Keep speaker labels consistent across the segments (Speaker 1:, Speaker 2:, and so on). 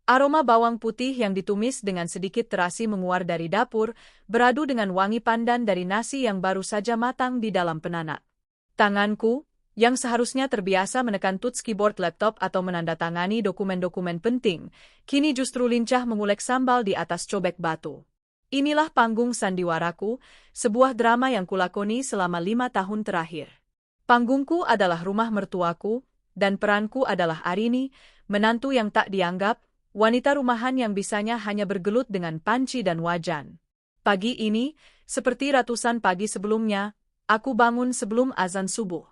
Speaker 1: Aroma bawang putih yang ditumis dengan sedikit terasi menguar dari dapur, beradu dengan wangi pandan dari nasi yang baru saja matang di dalam penanak. Tanganku, yang seharusnya terbiasa menekan touch keyboard laptop atau menandatangani dokumen-dokumen penting, kini justru lincah mengulek sambal di atas cobek batu. Inilah panggung sandiwaraku, sebuah drama yang kulakoni selama 5 tahun terakhir. Panggungku adalah rumah mertuaku, dan peranku adalah Arini, menantu yang tak dianggap, wanita rumahan yang bisanya hanya bergelut dengan panci dan wajan. Pagi ini, seperti ratusan pagi sebelumnya, aku bangun sebelum azan subuh.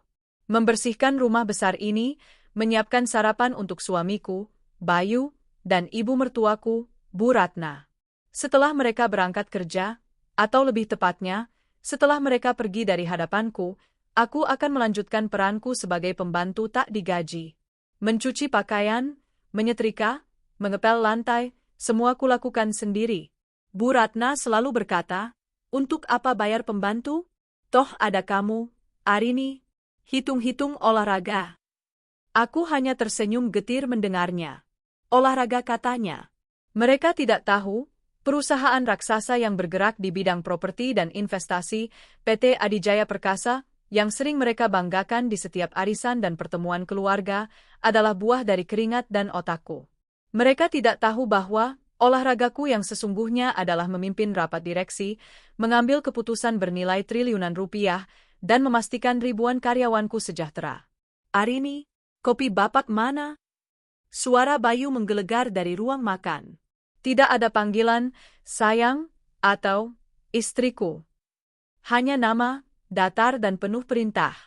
Speaker 1: Membersihkan rumah besar ini, menyiapkan sarapan untuk suamiku, Bayu, dan ibu mertuaku, Bu Ratna. Setelah mereka berangkat kerja, atau lebih tepatnya, setelah mereka pergi dari hadapanku, aku akan melanjutkan peranku sebagai pembantu tak digaji. Mencuci pakaian, menyetrika, mengepel lantai, semua kulakukan sendiri. Bu Ratna selalu berkata, untuk apa bayar pembantu? Toh ada kamu, Arini. Hitung-hitung olahraga. Aku hanya tersenyum getir mendengarnya. Olahraga katanya. Mereka tidak tahu, perusahaan raksasa yang bergerak di bidang properti dan investasi, PT Adijaya Perkasa, yang sering mereka banggakan di setiap arisan dan pertemuan keluarga, adalah buah dari keringat dan otakku. Mereka tidak tahu bahwa olahragaku yang sesungguhnya adalah memimpin rapat direksi, mengambil keputusan bernilai triliunan rupiah, dan memastikan ribuan karyawanku sejahtera. Arini, kopi bapak mana? Suara Bayu menggelegar dari ruang makan. Tidak ada panggilan, sayang, atau istriku. Hanya nama, datar dan penuh perintah.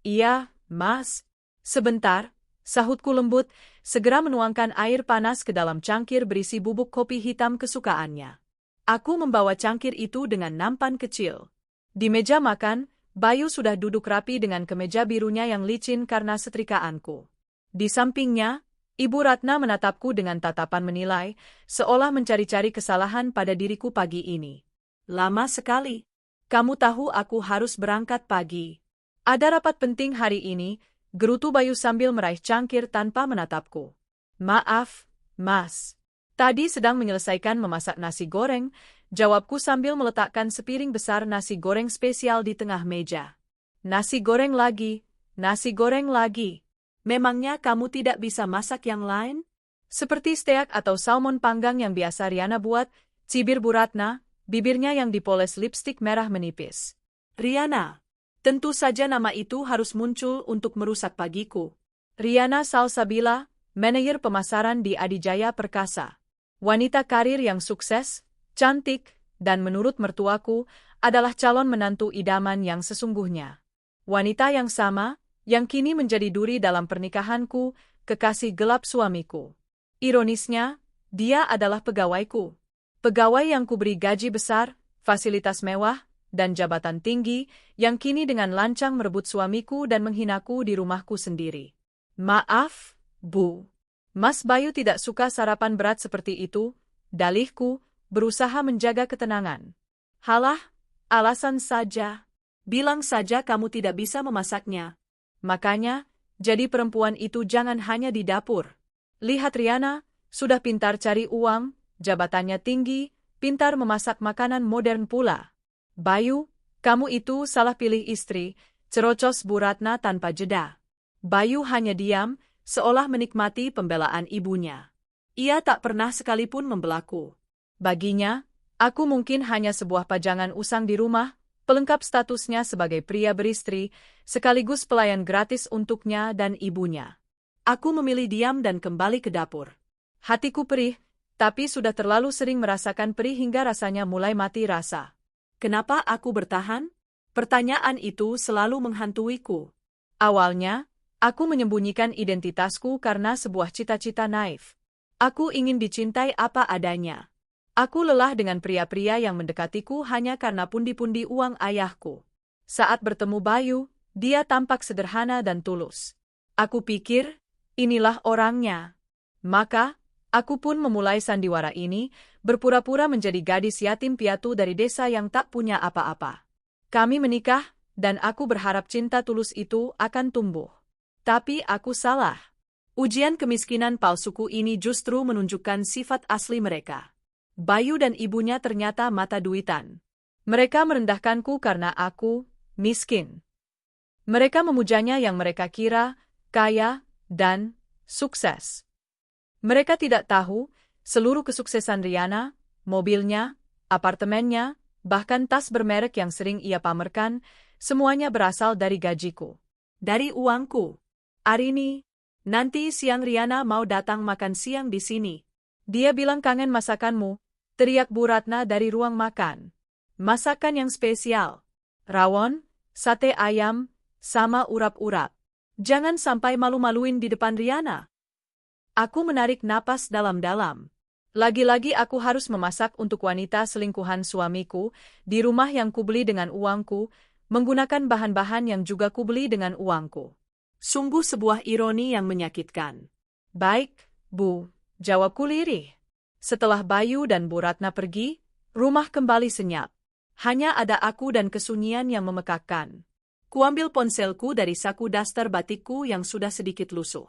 Speaker 1: Iya, Mas. Sebentar. Sahutku lembut, segera menuangkan air panas ke dalam cangkir berisi bubuk kopi hitam kesukaannya. Aku membawa cangkir itu dengan nampan kecil. Di meja makan, Bayu sudah duduk rapi dengan kemeja birunya yang licin karena setrikaanku. Di sampingnya, Ibu Ratna menatapku dengan tatapan menilai, seolah mencari-cari kesalahan pada diriku pagi ini. Lama sekali. Kamu tahu aku harus berangkat pagi. Ada rapat penting hari ini, gerutu Bayu sambil meraih cangkir tanpa menatapku. Maaf, Mas. Tadi sedang menyelesaikan memasak nasi goreng, jawabku sambil meletakkan sepiring besar nasi goreng spesial di tengah meja. Nasi goreng lagi, nasi goreng lagi. Memangnya kamu tidak bisa masak yang lain? Seperti steak atau salmon panggang yang biasa Riana buat, cibir Bu Ratna, bibirnya yang dipoles lipstik merah menipis. Riana. Tentu saja nama itu harus muncul untuk merusak pagiku. Riana Salsabila, manajer pemasaran di Adijaya Perkasa. Wanita karir yang sukses, cantik, dan menurut mertuaku, adalah calon menantu idaman yang sesungguhnya. Wanita yang sama, yang kini menjadi duri dalam pernikahanku, kekasih gelap suamiku. Ironisnya, dia adalah pegawaiku. Pegawai yang kuberi gaji besar, fasilitas mewah, dan jabatan tinggi, yang kini dengan lancang merebut suamiku dan menghinaku di rumahku sendiri. Maaf, Bu. Mas Bayu tidak suka sarapan berat seperti itu, dalihku, berusaha menjaga ketenangan. Halah, alasan saja. Bilang saja kamu tidak bisa memasaknya. Makanya, jadi perempuan itu jangan hanya di dapur. Lihat Riana, sudah pintar cari uang, jabatannya tinggi, pintar memasak makanan modern pula. Bayu, kamu itu salah pilih istri, cerocos Bu Ratna tanpa jeda. Bayu hanya diam, seolah menikmati pembelaan ibunya. Ia tak pernah sekalipun membelaku. Baginya, aku mungkin hanya sebuah pajangan usang di rumah, pelengkap statusnya sebagai pria beristri, sekaligus pelayan gratis untuknya dan ibunya. Aku memilih diam dan kembali ke dapur. Hatiku perih, tapi sudah terlalu sering merasakan perih hingga rasanya mulai mati rasa. Kenapa aku bertahan? Pertanyaan itu selalu menghantuiku. Awalnya, aku menyembunyikan identitasku karena sebuah cita-cita naif. Aku ingin dicintai apa adanya. Aku lelah dengan pria-pria yang mendekatiku hanya karena pundi-pundi uang ayahku. Saat bertemu Bayu, dia tampak sederhana dan tulus. Aku pikir, inilah orangnya. Maka, aku pun memulai sandiwara ini, berpura-pura menjadi gadis yatim piatu dari desa yang tak punya apa-apa. Kami menikah, dan aku berharap cinta tulus itu akan tumbuh. Tapi aku salah. Ujian kemiskinan palsuku ini justru menunjukkan sifat asli mereka. Bayu dan ibunya ternyata mata duitan. Mereka merendahkanku karena aku miskin. Mereka memujanya yang mereka kira kaya dan sukses. Mereka tidak tahu seluruh kesuksesan Riana, mobilnya, apartemennya, bahkan tas bermerek yang sering ia pamerkan, semuanya berasal dari gajiku. Dari uangku. Arini, nanti siang Riana mau datang makan siang di sini. Dia bilang kangen masakanmu, teriak Bu Ratna dari ruang makan. Masakan yang spesial. Rawon, sate ayam, sama urap-urap. Jangan sampai malu-maluin di depan Riana. Aku menarik napas dalam-dalam. Lagi-lagi aku harus memasak untuk wanita selingkuhan suamiku, di rumah yang kubeli dengan uangku, menggunakan bahan-bahan yang juga kubeli dengan uangku. Sungguh sebuah ironi yang menyakitkan. Baik, Bu, jawabku lirih. Setelah Bayu dan Bu Ratna pergi, rumah kembali senyap. Hanya ada aku dan kesunyian yang memekakkan. Kuambil ponselku dari saku daster batikku yang sudah sedikit lusuh.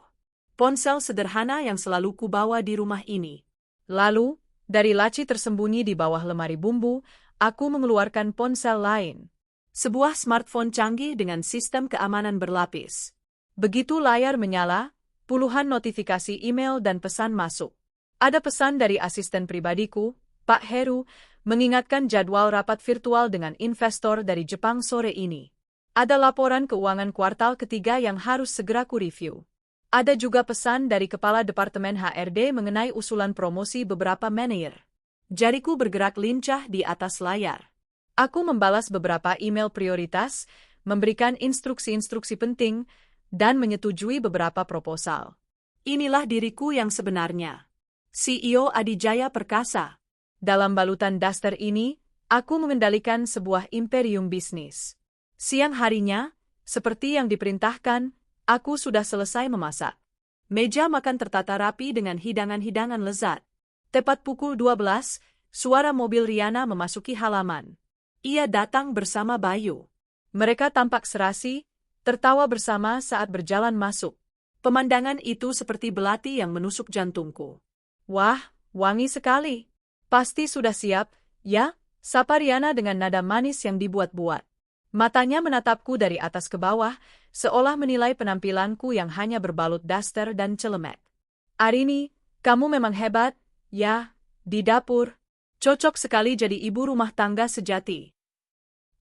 Speaker 1: Ponsel sederhana yang selalu kubawa di rumah ini. Lalu, dari laci tersembunyi di bawah lemari bumbu, aku mengeluarkan ponsel lain. Sebuah smartphone canggih dengan sistem keamanan berlapis. Begitu layar menyala, puluhan notifikasi email dan pesan masuk. Ada pesan dari asisten pribadiku, Pak Heru, mengingatkan jadwal rapat virtual dengan investor dari Jepang sore ini. Ada laporan keuangan kuartal ketiga yang harus segera ku-review. Ada juga pesan dari Kepala Departemen HRD mengenai usulan promosi beberapa manajer. Jariku bergerak lincah di atas layar. Aku membalas beberapa email prioritas, memberikan instruksi-instruksi penting, dan menyetujui beberapa proposal. Inilah diriku yang sebenarnya. CEO Adijaya Perkasa. Dalam balutan daster ini, aku mengendalikan sebuah imperium bisnis. Siang harinya, seperti yang diperintahkan, aku sudah selesai memasak. Meja makan tertata rapi dengan hidangan-hidangan lezat. Tepat pukul 12, suara mobil Riana memasuki halaman. Ia datang bersama Bayu. Mereka tampak serasi, tertawa bersama saat berjalan masuk. Pemandangan itu seperti belati yang menusuk jantungku. Wah, wangi sekali. Pasti sudah siap, ya? Sapa Riana dengan nada manis yang dibuat-buat. Matanya menatapku dari atas ke bawah, seolah menilai penampilanku yang hanya berbalut daster dan celemek. Arini, kamu memang hebat, ya, di dapur. Cocok sekali jadi ibu rumah tangga sejati.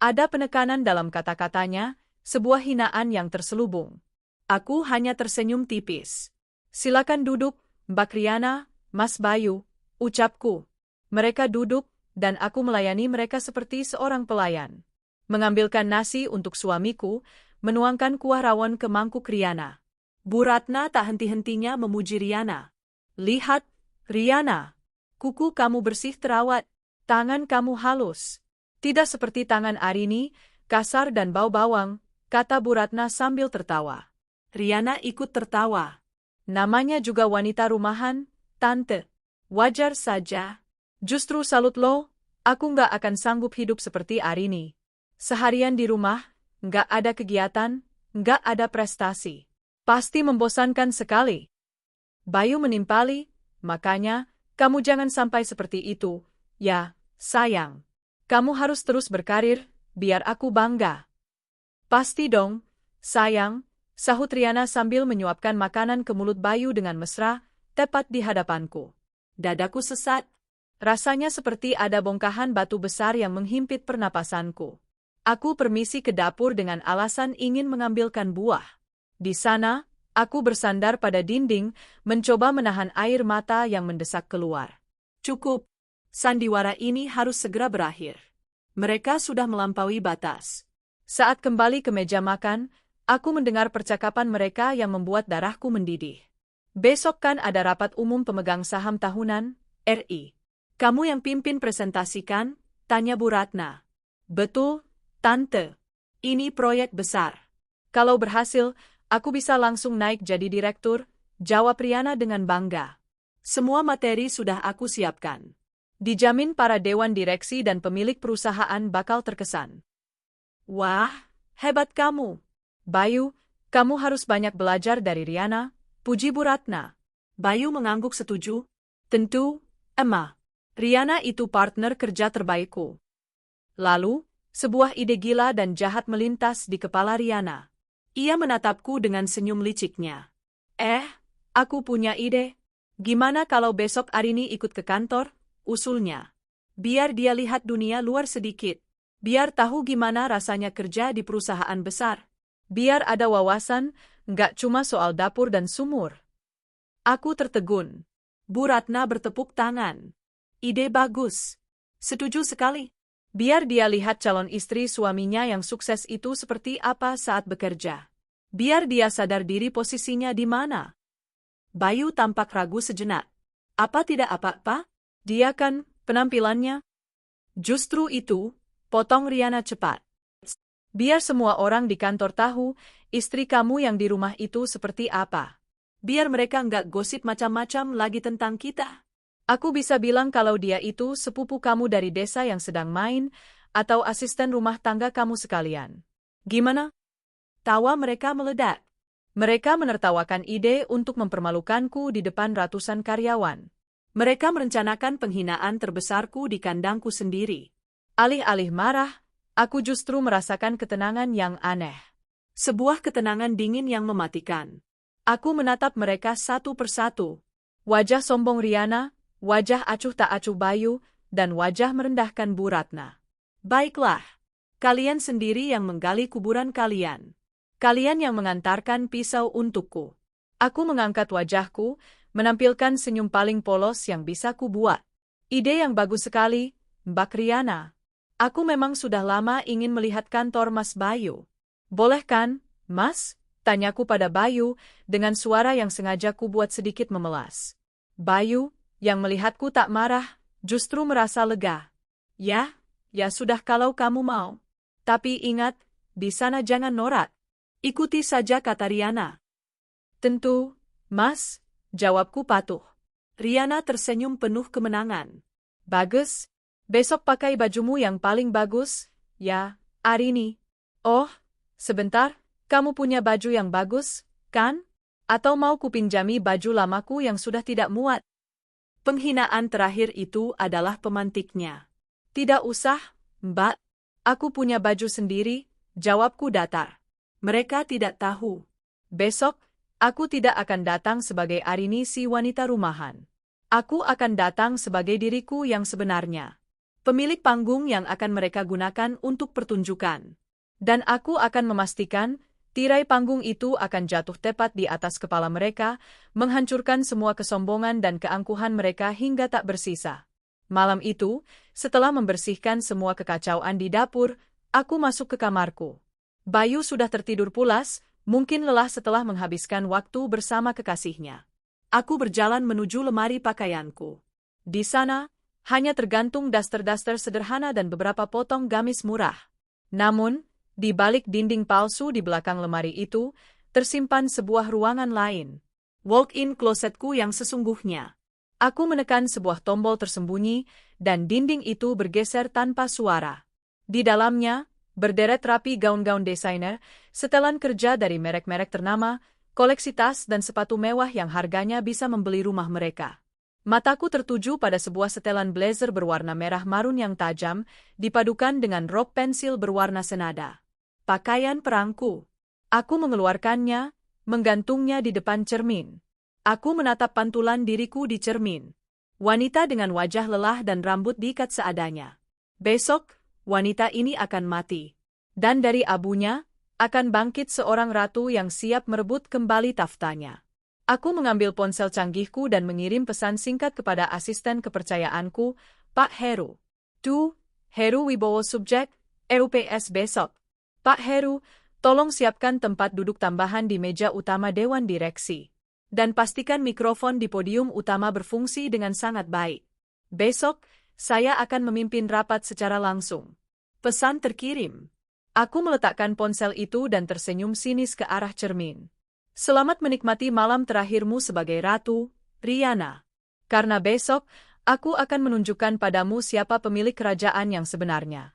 Speaker 1: Ada penekanan dalam kata-katanya, sebuah hinaan yang terselubung. Aku hanya tersenyum tipis. Silakan duduk, Mbak Riana, Mas Bayu, ucapku. Mereka duduk, dan aku melayani mereka seperti seorang pelayan. Mengambilkan nasi untuk suamiku, menuangkan kuah rawon ke mangkuk Riana. Bu Ratna tak henti-hentinya memuji Riana. Lihat, Riana. Kuku kamu bersih terawat, tangan kamu halus. Tidak seperti tangan Arini, kasar dan bau bawang, kata Bu Ratna sambil tertawa. Riana ikut tertawa. Namanya juga wanita rumahan, Tante. Wajar saja. Justru salut lo, aku nggak akan sanggup hidup seperti Arini. Seharian di rumah, nggak ada kegiatan, nggak ada prestasi. Pasti membosankan sekali. Bayu menimpali, makanya, kamu jangan sampai seperti itu, ya, sayang. Kamu harus terus berkarir, biar aku bangga. Pasti dong, sayang, sahut Riana sambil menyuapkan makanan ke mulut Bayu dengan mesra, tepat di hadapanku. Dadaku sesat. Rasanya seperti ada bongkahan batu besar yang menghimpit pernapasanku. Aku permisi ke dapur dengan alasan ingin mengambilkan buah. Di sana, aku bersandar pada dinding, mencoba menahan air mata yang mendesak keluar. Cukup. Sandiwara ini harus segera berakhir. Mereka sudah melampaui batas. Saat kembali ke meja makan, aku mendengar percakapan mereka yang membuat darahku mendidih. Besok kan ada rapat umum pemegang saham tahunan, RI. Kamu yang pimpin presentasikan? Tanya Bu Ratna. Betul, Tante. Ini proyek besar. Kalau berhasil, aku bisa langsung naik jadi direktur, jawab Riana dengan bangga. Semua materi sudah aku siapkan. Dijamin para dewan direksi dan pemilik perusahaan bakal terkesan. Wah, hebat kamu. Bayu, kamu harus banyak belajar dari Riana, Puji Bu Ratna. Bayu mengangguk setuju. Tentu, Emma. Riana itu partner kerja terbaikku. Lalu, sebuah ide gila dan jahat melintas di kepala Riana. Ia menatapku dengan senyum liciknya. Aku punya ide. Gimana kalau besok Arini ikut ke kantor? Usulnya. Biar dia lihat dunia luar sedikit. Biar tahu gimana rasanya kerja di perusahaan besar. Biar ada wawasan, nggak cuma soal dapur dan sumur. Aku tertegun. Bu Ratna bertepuk tangan. Ide bagus. Setuju sekali. Biar dia lihat calon istri suaminya yang sukses itu seperti apa saat bekerja. Biar dia sadar diri posisinya di mana. Bayu tampak ragu sejenak. Apa tidak apa-apa? Dia kan penampilannya. Justru itu, potong Riana cepat. Biar semua orang di kantor tahu, istri kamu yang di rumah itu seperti apa. Biar mereka nggak gosip macam-macam lagi tentang kita. Aku bisa bilang kalau dia itu sepupu kamu dari desa yang sedang main, atau asisten rumah tangga kamu sekalian. Gimana? Tawa mereka meledak. Mereka menertawakan ide untuk mempermalukanku di depan ratusan karyawan. Mereka merencanakan penghinaan terbesarku di kandangku sendiri. Alih-alih marah, aku justru merasakan ketenangan yang aneh. Sebuah ketenangan dingin yang mematikan. Aku menatap mereka satu persatu. Wajah sombong Riana, wajah acuh tak acuh Bayu, dan wajah merendahkan Bu Ratna. Baiklah, kalian sendiri yang menggali kuburan kalian. Kalian yang mengantarkan pisau untukku. Aku mengangkat wajahku, menampilkan senyum paling polos yang bisa kubuat. Ide yang bagus sekali, Mbak Riana. Aku memang sudah lama ingin melihat kantor Mas Bayu. Boleh kan, Mas? Tanyaku pada Bayu, dengan suara yang sengaja kubuat sedikit memelas. Bayu, yang melihatku tak marah, justru merasa lega. Ya sudah kalau kamu mau. Tapi ingat, di sana jangan norak. Ikuti saja kata Riana. Tentu, Mas, jawabku patuh. Riana tersenyum penuh kemenangan. Bagus. Besok pakai bajumu yang paling bagus, ya, Arini. Oh, sebentar, kamu punya baju yang bagus, kan? Atau mau kupinjami baju lamaku yang sudah tidak muat? Penghinaan terakhir itu adalah pemantiknya. Tidak usah, Mbak. Aku punya baju sendiri, jawabku datar. Mereka tidak tahu. Besok, aku tidak akan datang sebagai Arini si wanita rumahan. Aku akan datang sebagai diriku yang sebenarnya. Pemilik panggung yang akan mereka gunakan untuk pertunjukan. Dan aku akan memastikan, tirai panggung itu akan jatuh tepat di atas kepala mereka, menghancurkan semua kesombongan dan keangkuhan mereka hingga tak bersisa. Malam itu, setelah membersihkan semua kekacauan di dapur, aku masuk ke kamarku. Bayu sudah tertidur pulas, mungkin lelah setelah menghabiskan waktu bersama kekasihnya. Aku berjalan menuju lemari pakaianku. Di sana, hanya tergantung daster-daster sederhana dan beberapa potong gamis murah. Namun, di balik dinding palsu di belakang lemari itu, tersimpan sebuah ruangan lain. Walk-in klosetku yang sesungguhnya. Aku menekan sebuah tombol tersembunyi, dan dinding itu bergeser tanpa suara. Di dalamnya, berderet rapi gaun-gaun desainer, setelan kerja dari merek-merek ternama, koleksi tas dan sepatu mewah yang harganya bisa membeli rumah mereka. Mataku tertuju pada sebuah setelan blazer berwarna merah marun yang tajam, dipadukan dengan rok pensil berwarna senada. Pakaian perangku. Aku mengeluarkannya, menggantungnya di depan cermin. Aku menatap pantulan diriku di cermin. Wanita dengan wajah lelah dan rambut diikat seadanya. Besok, wanita ini akan mati. Dan dari abunya, akan bangkit seorang ratu yang siap merebut kembali taftanya. Aku mengambil ponsel canggihku dan mengirim pesan singkat kepada asisten kepercayaanku, Pak Heru. Heru Wibowo subjek, EUPS besok. Pak Heru, tolong siapkan tempat duduk tambahan di meja utama Dewan Direksi. Dan pastikan mikrofon di podium utama berfungsi dengan sangat baik. Besok, saya akan memimpin rapat secara langsung. Pesan terkirim. Aku meletakkan ponsel itu dan tersenyum sinis ke arah cermin. Selamat menikmati malam terakhirmu sebagai ratu, Riana. Karena besok, aku akan menunjukkan padamu siapa pemilik kerajaan yang sebenarnya.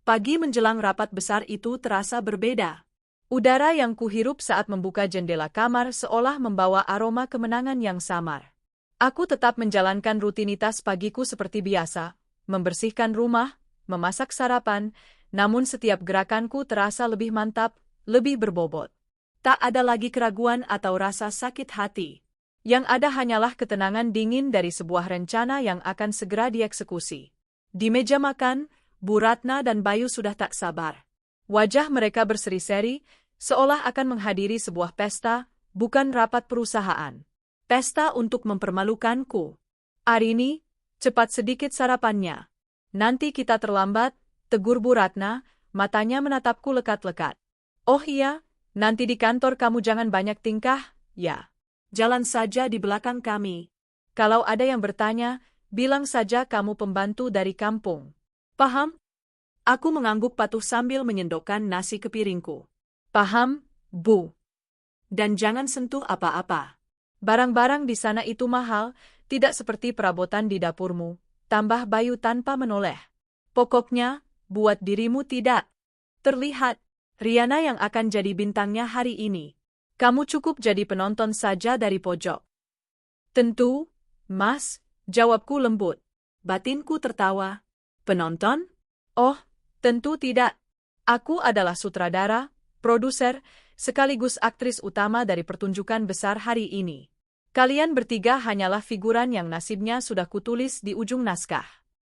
Speaker 1: Pagi menjelang rapat besar itu terasa berbeda. Udara yang kuhirup saat membuka jendela kamar seolah membawa aroma kemenangan yang samar. Aku tetap menjalankan rutinitas pagiku seperti biasa, membersihkan rumah, memasak sarapan, namun setiap gerakanku terasa lebih mantap, lebih berbobot. Tak ada lagi keraguan atau rasa sakit hati. Yang ada hanyalah ketenangan dingin dari sebuah rencana yang akan segera dieksekusi. Di meja makan, Bu Ratna dan Bayu sudah tak sabar. Wajah mereka berseri-seri, seolah akan menghadiri sebuah pesta, bukan rapat perusahaan. Pesta untuk mempermalukanku. Arini, cepat sedikit sarapannya. Nanti kita terlambat, tegur Bu Ratna, matanya menatapku lekat-lekat. Oh iya, nanti di kantor kamu jangan banyak tingkah, ya. Jalan saja di belakang kami. Kalau ada yang bertanya, bilang saja kamu pembantu dari kampung. Paham? Aku mengangguk patuh sambil menyendokkan nasi ke piringku. Paham, Bu. Dan jangan sentuh apa-apa. Barang-barang di sana itu mahal, tidak seperti perabotan di dapurmu, tambah Bayu tanpa menoleh. Pokoknya, buat dirimu tidak terlihat. Riana yang akan jadi bintangnya hari ini. Kamu cukup jadi penonton saja dari pojok. Tentu, Mas, jawabku lembut. Batinku tertawa. Penonton? Oh, tentu tidak. Aku adalah sutradara, produser, sekaligus aktris utama dari pertunjukan besar hari ini. Kalian bertiga hanyalah figuran yang nasibnya sudah kutulis di ujung naskah.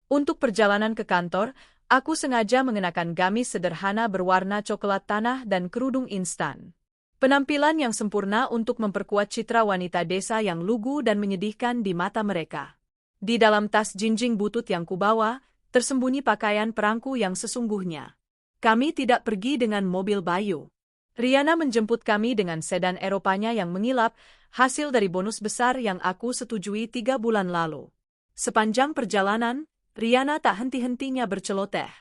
Speaker 1: Untuk perjalanan ke kantor, aku sengaja mengenakan gamis sederhana berwarna coklat tanah dan kerudung instan. Penampilan yang sempurna untuk memperkuat citra wanita desa yang lugu dan menyedihkan di mata mereka. Di dalam tas jinjing butut yang kubawa, tersembunyi pakaian perangku yang sesungguhnya. Kami tidak pergi dengan mobil Bayu. Riana menjemput kami dengan sedan Eropanya yang mengilap, hasil dari bonus besar yang aku setujui 3 bulan lalu. Sepanjang perjalanan, Riana tak henti-hentinya berceloteh.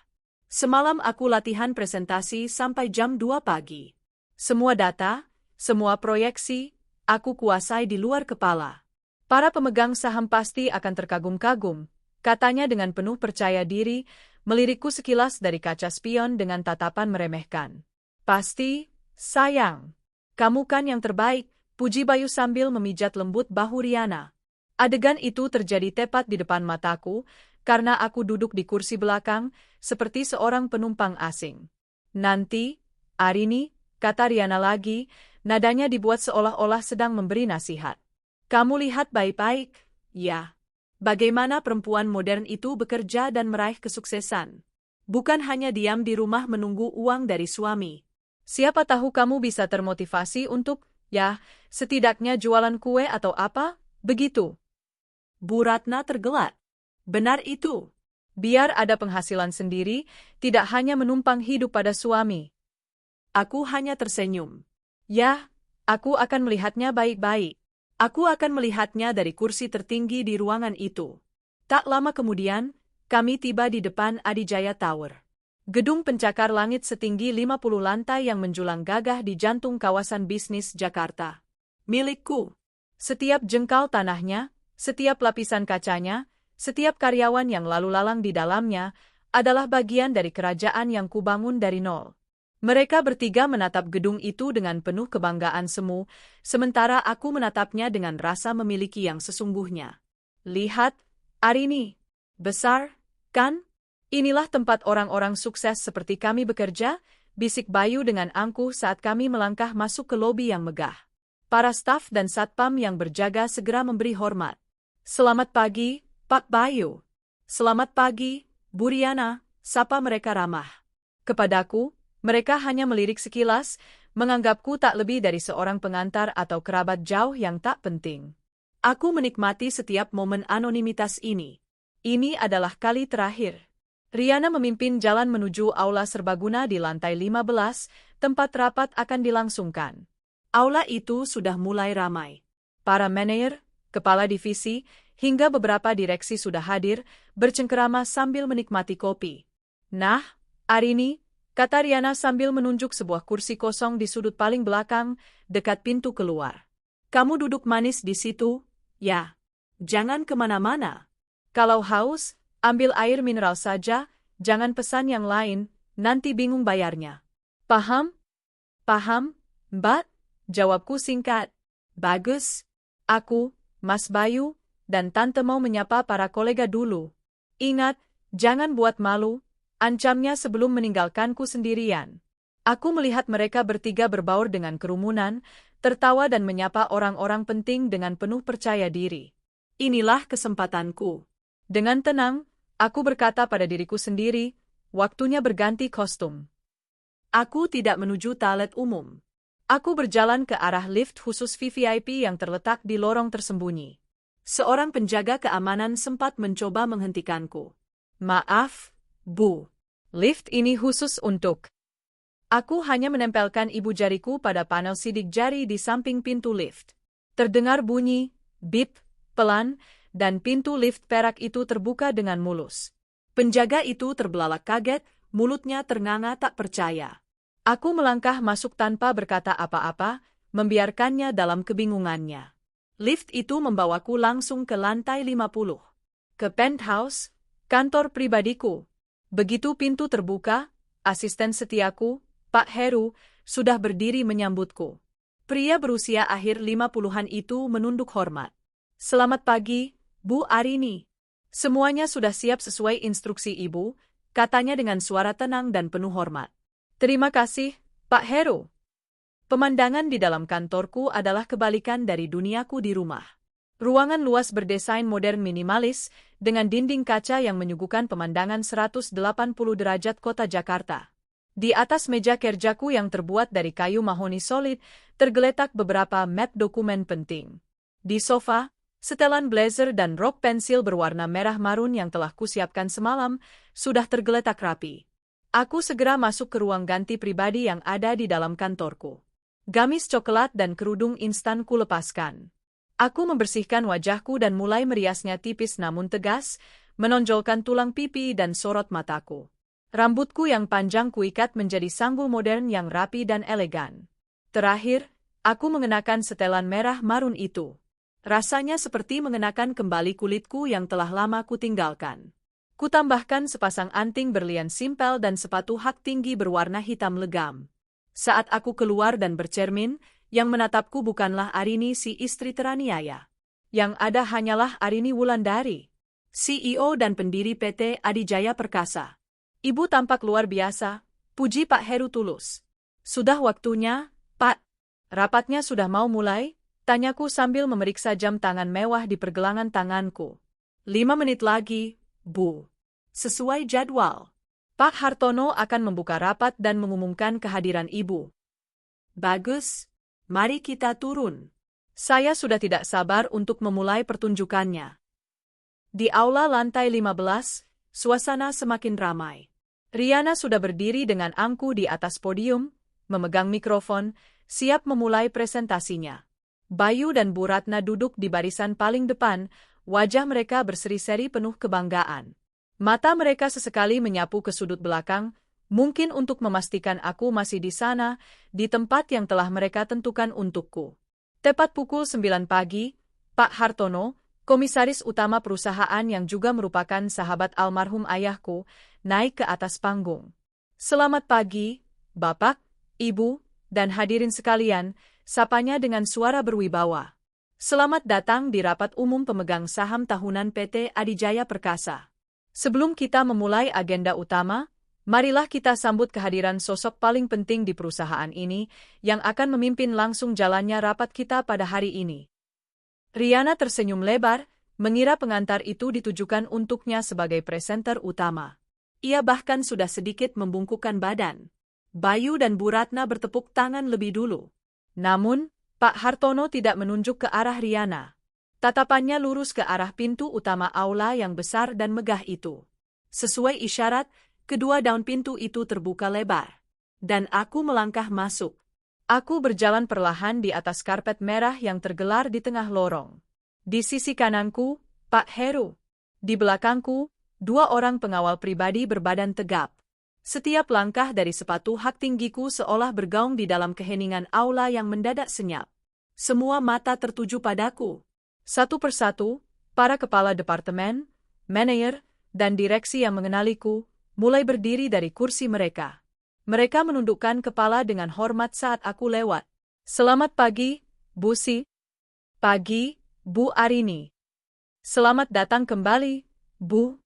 Speaker 1: Semalam aku latihan presentasi sampai jam 2 pagi. Semua data, semua proyeksi, aku kuasai di luar kepala. Para pemegang saham pasti akan terkagum-kagum, katanya dengan penuh percaya diri, melirikku sekilas dari kaca spion dengan tatapan meremehkan. Pasti, sayang. Kamu kan yang terbaik, puji Bayu sambil memijat lembut bahu Riana. Adegan itu terjadi tepat di depan mataku, karena aku duduk di kursi belakang, seperti seorang penumpang asing. Nanti, Arini, kata Riana lagi, nadanya dibuat seolah-olah sedang memberi nasihat. Kamu lihat baik-baik, ya. Bagaimana perempuan modern itu bekerja dan meraih kesuksesan. Bukan hanya diam di rumah menunggu uang dari suami. Siapa tahu kamu bisa termotivasi untuk, ya, setidaknya jualan kue atau apa, begitu. Bu Ratna tergelak. Benar itu. Biar ada penghasilan sendiri, tidak hanya menumpang hidup pada suami. Aku hanya tersenyum. Ya, aku akan melihatnya baik-baik. Aku akan melihatnya dari kursi tertinggi di ruangan itu. Tak lama kemudian, kami tiba di depan Adijaya Tower. Gedung pencakar langit setinggi 50 lantai yang menjulang gagah di jantung kawasan bisnis Jakarta. Milikku. Setiap jengkal tanahnya, setiap lapisan kacanya, setiap karyawan yang lalu lalang di dalamnya, adalah bagian dari kerajaan yang kubangun dari nol. Mereka bertiga menatap gedung itu dengan penuh kebanggaan semu, sementara aku menatapnya dengan rasa memiliki yang sesungguhnya. Lihat, Arini. Besar, kan? Inilah tempat orang-orang sukses seperti kami bekerja, bisik Bayu dengan angkuh saat kami melangkah masuk ke lobi yang megah. Para staf dan satpam yang berjaga segera memberi hormat. Selamat pagi, Pak Bayu. Selamat pagi, Bu Riana, sapa mereka ramah. Kepadaku, mereka hanya melirik sekilas, menganggapku tak lebih dari seorang pengantar atau kerabat jauh yang tak penting. Aku menikmati setiap momen anonimitas ini. Ini adalah kali terakhir. Riana memimpin jalan menuju aula serbaguna di lantai 15, tempat rapat akan dilangsungkan. Aula itu sudah mulai ramai. Para manajer, kepala divisi, hingga beberapa direksi sudah hadir, bercengkerama sambil menikmati kopi. Nah, Arini, kata Riana sambil menunjuk sebuah kursi kosong di sudut paling belakang, dekat pintu keluar. Kamu duduk manis di situ, ya. Jangan kemana-mana. Kalau haus, ambil air mineral saja, jangan pesan yang lain, nanti bingung bayarnya. Paham? Paham, Mbak? Jawabku singkat. Bagus. Aku, Mas Bayu, dan Tante mau menyapa para kolega dulu. Ingat, jangan buat malu, ancamnya sebelum meninggalkanku sendirian. Aku melihat mereka bertiga berbaur dengan kerumunan, tertawa dan menyapa orang-orang penting dengan penuh percaya diri. Inilah kesempatanku. Dengan tenang, aku berkata pada diriku sendiri, waktunya berganti kostum. Aku tidak menuju toilet umum. Aku berjalan ke arah lift khusus VVIP yang terletak di lorong tersembunyi. Seorang penjaga keamanan sempat mencoba menghentikanku. Maaf, Bu. Lift ini khusus untuk... Aku hanya menempelkan ibu jariku pada panel sidik jari di samping pintu lift. Terdengar bunyi, bip, pelan, dan pintu lift perak itu terbuka dengan mulus. Penjaga itu terbelalak kaget, mulutnya ternganga tak percaya. Aku melangkah masuk tanpa berkata apa-apa, membiarkannya dalam kebingungannya. Lift itu membawaku langsung ke lantai 50. Ke penthouse, kantor pribadiku. Begitu pintu terbuka, asisten setiaku, Pak Heru, sudah berdiri menyambutku. Pria berusia akhir 50-an itu menunduk hormat. Selamat pagi, Bu Arini. Semuanya sudah siap sesuai instruksi Ibu, katanya dengan suara tenang dan penuh hormat. Terima kasih, Pak Heru. Pemandangan di dalam kantorku adalah kebalikan dari duniaku di rumah. Ruangan luas berdesain modern minimalis, dengan dinding kaca yang menyuguhkan pemandangan 180 derajat kota Jakarta. Di atas meja kerjaku yang terbuat dari kayu mahoni solid, tergeletak beberapa map dokumen penting. Di sofa, setelan blazer dan rok pensil berwarna merah marun yang telah kusiapkan semalam, sudah tergeletak rapi. Aku segera masuk ke ruang ganti pribadi yang ada di dalam kantorku. Gamis coklat dan kerudung instan kulepaskan. Aku membersihkan wajahku dan mulai meriasnya tipis namun tegas, menonjolkan tulang pipi dan sorot mataku. Rambutku yang panjang kuikat menjadi sanggul modern yang rapi dan elegan. Terakhir, aku mengenakan setelan merah marun itu. Rasanya seperti mengenakan kembali kulitku yang telah lama kutinggalkan. Kutambahkan sepasang anting berlian simpel dan sepatu hak tinggi berwarna hitam legam. Saat aku keluar dan bercermin, yang menatapku bukanlah Arini si istri teraniaya. Yang ada hanyalah Arini Wulandari, CEO dan pendiri PT Adijaya Perkasa. Ibu tampak luar biasa, puji Pak Heru tulus. Sudah waktunya, Pak. Rapatnya sudah mau mulai, tanyaku sambil memeriksa jam tangan mewah di pergelangan tanganku. 5 menit lagi, Bu. Sesuai jadwal. Pak Hartono akan membuka rapat dan mengumumkan kehadiran Ibu. Bagus. Mari kita turun. Saya sudah tidak sabar untuk memulai pertunjukannya. Di aula lantai 15, suasana semakin ramai. Riana sudah berdiri dengan angku di atas podium, memegang mikrofon, siap memulai presentasinya. Bayu dan Bu Ratna duduk di barisan paling depan, wajah mereka berseri-seri penuh kebanggaan. Mata mereka sesekali menyapu ke sudut belakang, mungkin untuk memastikan aku masih di sana, di tempat yang telah mereka tentukan untukku. Tepat pukul 9 pagi, Pak Hartono, komisaris utama perusahaan yang juga merupakan sahabat almarhum ayahku, naik ke atas panggung. Selamat pagi, Bapak, Ibu, dan hadirin sekalian, sapanya dengan suara berwibawa. Selamat datang di rapat umum pemegang saham tahunan PT Adijaya Perkasa. Sebelum kita memulai agenda utama, marilah kita sambut kehadiran sosok paling penting di perusahaan ini, yang akan memimpin langsung jalannya rapat kita pada hari ini. Riana tersenyum lebar, mengira pengantar itu ditujukan untuknya sebagai presenter utama. Ia bahkan sudah sedikit membungkukkan badan. Bayu dan Bu Ratna bertepuk tangan lebih dulu. Namun, Pak Hartono tidak menunjuk ke arah Riana. Tatapannya lurus ke arah pintu utama aula yang besar dan megah itu. Sesuai isyarat, kedua daun pintu itu terbuka lebar. Dan aku melangkah masuk. Aku berjalan perlahan di atas karpet merah yang tergelar di tengah lorong. Di sisi kananku, Pak Heru. Di belakangku, 2 orang pengawal pribadi berbadan tegap. Setiap langkah dari sepatu hak tinggiku seolah bergaung di dalam keheningan aula yang mendadak senyap. Semua mata tertuju padaku. Satu persatu, para kepala departemen, manajer, dan direksi yang mengenaliku, mulai berdiri dari kursi mereka. Mereka menundukkan kepala dengan hormat saat aku lewat. Selamat pagi, Bu Si. Pagi, Bu Arini. Selamat datang kembali, Bu.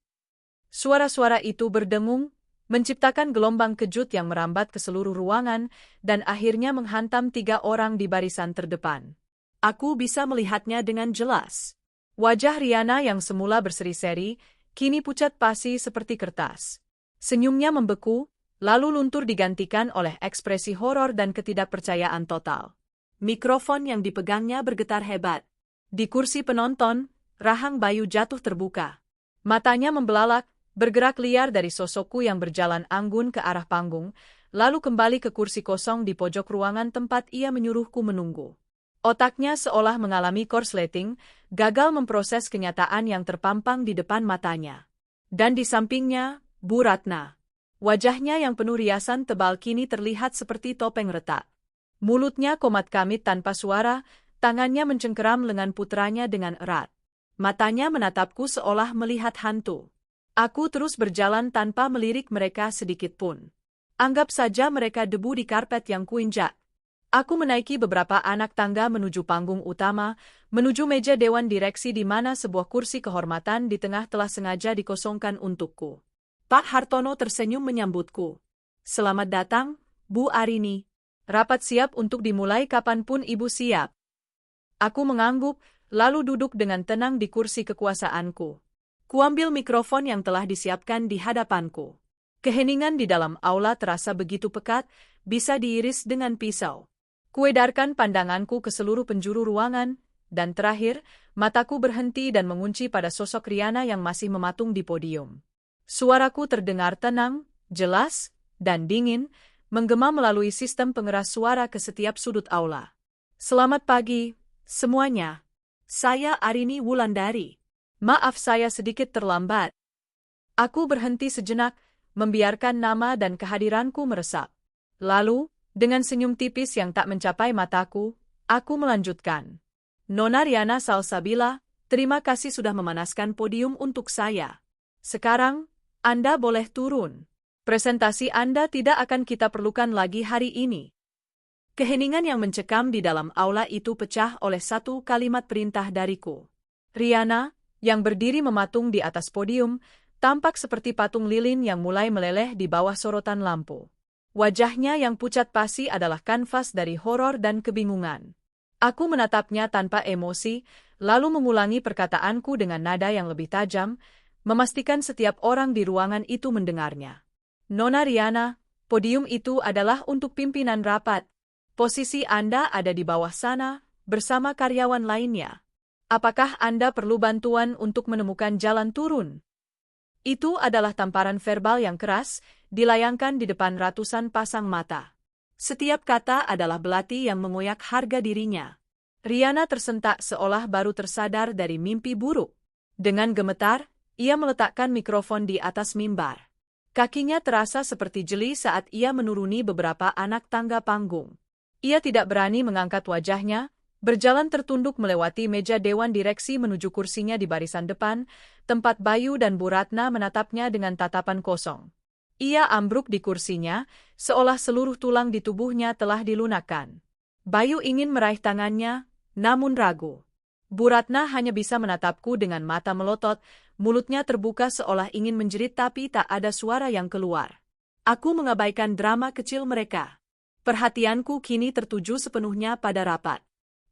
Speaker 1: Suara-suara itu berdengung, menciptakan gelombang kejut yang merambat ke seluruh ruangan dan akhirnya menghantam 3 orang di barisan terdepan. Aku bisa melihatnya dengan jelas. Wajah Riana yang semula berseri-seri, kini pucat pasi seperti kertas. Senyumnya membeku, lalu luntur digantikan oleh ekspresi horor dan ketidakpercayaan total. Mikrofon yang dipegangnya bergetar hebat. Di kursi penonton, rahang Bayu jatuh terbuka. Matanya membelalak, bergerak liar dari sosokku yang berjalan anggun ke arah panggung, lalu kembali ke kursi kosong di pojok ruangan tempat ia menyuruhku menunggu. Otaknya seolah mengalami korsleting, gagal memproses kenyataan yang terpampang di depan matanya. Dan di sampingnya, Bu Ratna. Wajahnya yang penuh riasan tebal kini terlihat seperti topeng retak. Mulutnya komat kamit tanpa suara, tangannya mencengkeram lengan putranya dengan erat. Matanya menatapku seolah melihat hantu. Aku terus berjalan tanpa melirik mereka sedikit pun. Anggap saja mereka debu di karpet yang kuinjak. Aku menaiki beberapa anak tangga menuju panggung utama, menuju meja dewan direksi di mana sebuah kursi kehormatan di tengah telah sengaja dikosongkan untukku. Pak Hartono tersenyum menyambutku. Selamat datang, Bu Arini. Rapat siap untuk dimulai kapanpun Ibu siap. Aku mengangguk, lalu duduk dengan tenang di kursi kekuasaanku. Kuambil mikrofon yang telah disiapkan di hadapanku. Keheningan di dalam aula terasa begitu pekat, bisa diiris dengan pisau. Kuedarkan pandanganku ke seluruh penjuru ruangan, dan terakhir, mataku berhenti dan mengunci pada sosok Riana yang masih mematung di podium. Suaraku terdengar tenang, jelas, dan dingin, menggema melalui sistem pengeras suara ke setiap sudut aula. Selamat pagi, semuanya. Saya Arini Wulandari. Maaf saya sedikit terlambat. Aku berhenti sejenak, membiarkan nama dan kehadiranku meresap. Lalu, dengan senyum tipis yang tak mencapai mataku, aku melanjutkan. Nona Riana Salsabila, terima kasih sudah memanaskan podium untuk saya. Sekarang, Anda boleh turun. Presentasi Anda tidak akan kita perlukan lagi hari ini. Keheningan yang mencekam di dalam aula itu pecah oleh satu kalimat perintah dariku. Riana, yang berdiri mematung di atas podium, tampak seperti patung lilin yang mulai meleleh di bawah sorotan lampu. Wajahnya yang pucat pasi adalah kanvas dari horor dan kebingungan. Aku menatapnya tanpa emosi, lalu mengulangi perkataanku dengan nada yang lebih tajam, memastikan setiap orang di ruangan itu mendengarnya. Nona Riana, podium itu adalah untuk pimpinan rapat. Posisi Anda ada di bawah sana, bersama karyawan lainnya. Apakah Anda perlu bantuan untuk menemukan jalan turun? Itu adalah tamparan verbal yang keras, dilayangkan di depan ratusan pasang mata. Setiap kata adalah belati yang mengoyak harga dirinya. Riana tersentak seolah baru tersadar dari mimpi buruk. Dengan gemetar, ia meletakkan mikrofon di atas mimbar. Kakinya terasa seperti jeli saat ia menuruni beberapa anak tangga panggung. Ia tidak berani mengangkat wajahnya, berjalan tertunduk melewati meja dewan direksi menuju kursinya di barisan depan, tempat Bayu dan Bu Ratna menatapnya dengan tatapan kosong. Ia ambruk di kursinya, seolah seluruh tulang di tubuhnya telah dilunakkan. Bayu ingin meraih tangannya, namun ragu. Bu Ratna hanya bisa menatapku dengan mata melotot, mulutnya terbuka seolah ingin menjerit tapi tak ada suara yang keluar. Aku mengabaikan drama kecil mereka. Perhatianku kini tertuju sepenuhnya pada rapat.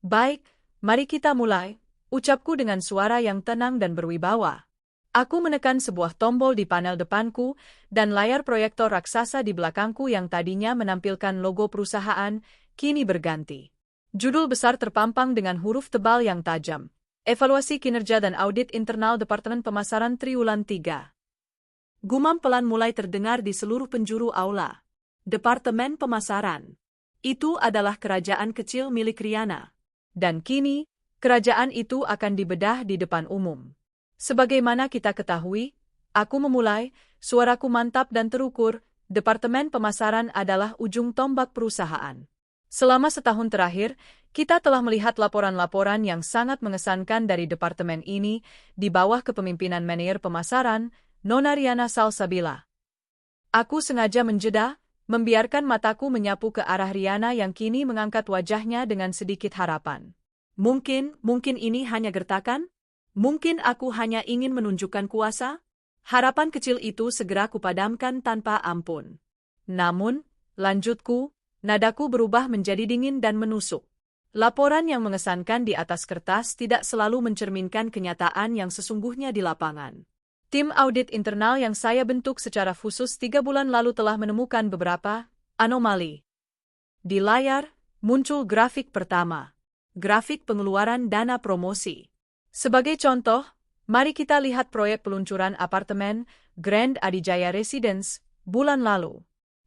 Speaker 1: Baik, mari kita mulai, ucapku dengan suara yang tenang dan berwibawa. Aku menekan sebuah tombol di panel depanku, dan layar proyektor raksasa di belakangku yang tadinya menampilkan logo perusahaan, kini berganti. Judul besar terpampang dengan huruf tebal yang tajam. Evaluasi kinerja dan audit internal Departemen Pemasaran Triwulan 3. Gumam pelan mulai terdengar di seluruh penjuru aula. Departemen Pemasaran. Itu adalah kerajaan kecil milik Riana. Dan kini, kerajaan itu akan dibedah di depan umum. Sebagaimana kita ketahui, aku memulai, suaraku mantap dan terukur, Departemen Pemasaran adalah ujung tombak perusahaan. Selama setahun terakhir, kita telah melihat laporan-laporan yang sangat mengesankan dari departemen ini di bawah kepemimpinan Manajer Pemasaran, Nona Riana Salsabila. Aku sengaja menjeda, membiarkan mataku menyapu ke arah Riana yang kini mengangkat wajahnya dengan sedikit harapan. Mungkin ini hanya gertakan? Mungkin aku hanya ingin menunjukkan kuasa? Harapan kecil itu segera kupadamkan tanpa ampun. Namun, lanjutku, nadaku berubah menjadi dingin dan menusuk. Laporan yang mengesankan di atas kertas tidak selalu mencerminkan kenyataan yang sesungguhnya di lapangan. Tim audit internal yang saya bentuk secara khusus 3 bulan lalu telah menemukan beberapa anomali. Di layar, muncul grafik pertama. Grafik pengeluaran dana promosi. Sebagai contoh, mari kita lihat proyek peluncuran apartemen Grand Adijaya Residence bulan lalu.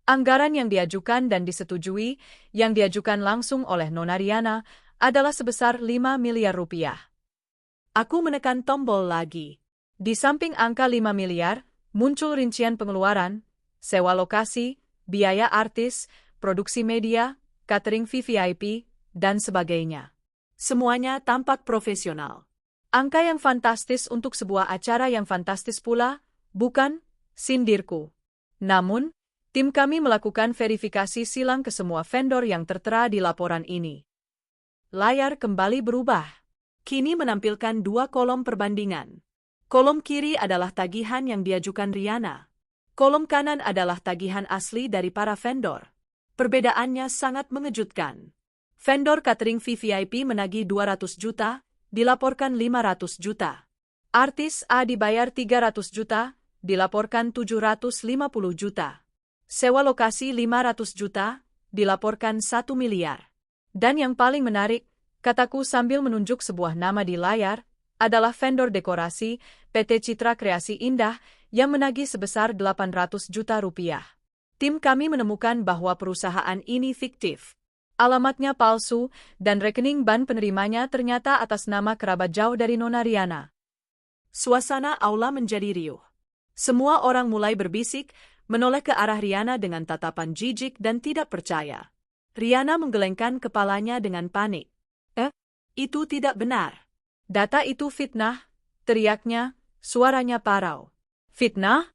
Speaker 1: Anggaran yang diajukan dan disetujui, yang diajukan langsung oleh Nona Riana, adalah sebesar 5 miliar rupiah. Aku menekan tombol lagi. Di samping angka 5 miliar, muncul rincian pengeluaran, sewa lokasi, biaya artis, produksi media, catering VVIP, dan sebagainya. Semuanya tampak profesional. Angka yang fantastis untuk sebuah acara yang fantastis pula, bukan? Sindirku. Namun, tim kami melakukan verifikasi silang ke semua vendor yang tertera di laporan ini. Layar kembali berubah. Kini menampilkan 2 kolom perbandingan. Kolom kiri adalah tagihan yang diajukan Riana. Kolom kanan adalah tagihan asli dari para vendor. Perbedaannya sangat mengejutkan. Vendor catering VVIP menagih 200 juta, dilaporkan 500 juta. Artis A dibayar 300 juta, dilaporkan 750 juta. Sewa lokasi 500 juta, dilaporkan 1 miliar. Dan yang paling menarik, kataku sambil menunjuk sebuah nama di layar, adalah vendor dekorasi PT Citra Kreasi Indah yang menagih sebesar 800 juta rupiah. Tim kami menemukan bahwa perusahaan ini fiktif. Alamatnya palsu dan rekening ban penerimanya ternyata atas nama kerabat jauh dari Nona Riana. Suasana aula menjadi riuh. Semua orang mulai berbisik, menoleh ke arah Riana dengan tatapan jijik dan tidak percaya. Riana menggelengkan kepalanya dengan panik. Itu tidak benar. Data itu fitnah, teriaknya, suaranya parau. Fitnah?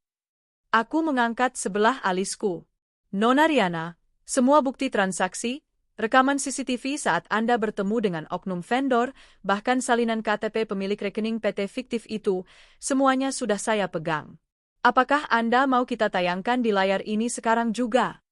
Speaker 1: Aku mengangkat sebelah alisku. Nona Riana, semua bukti transaksi, rekaman CCTV saat Anda bertemu dengan oknum vendor, bahkan salinan KTP pemilik rekening PT fiktif itu, semuanya sudah saya pegang. Apakah Anda mau kita tayangkan di layar ini sekarang juga?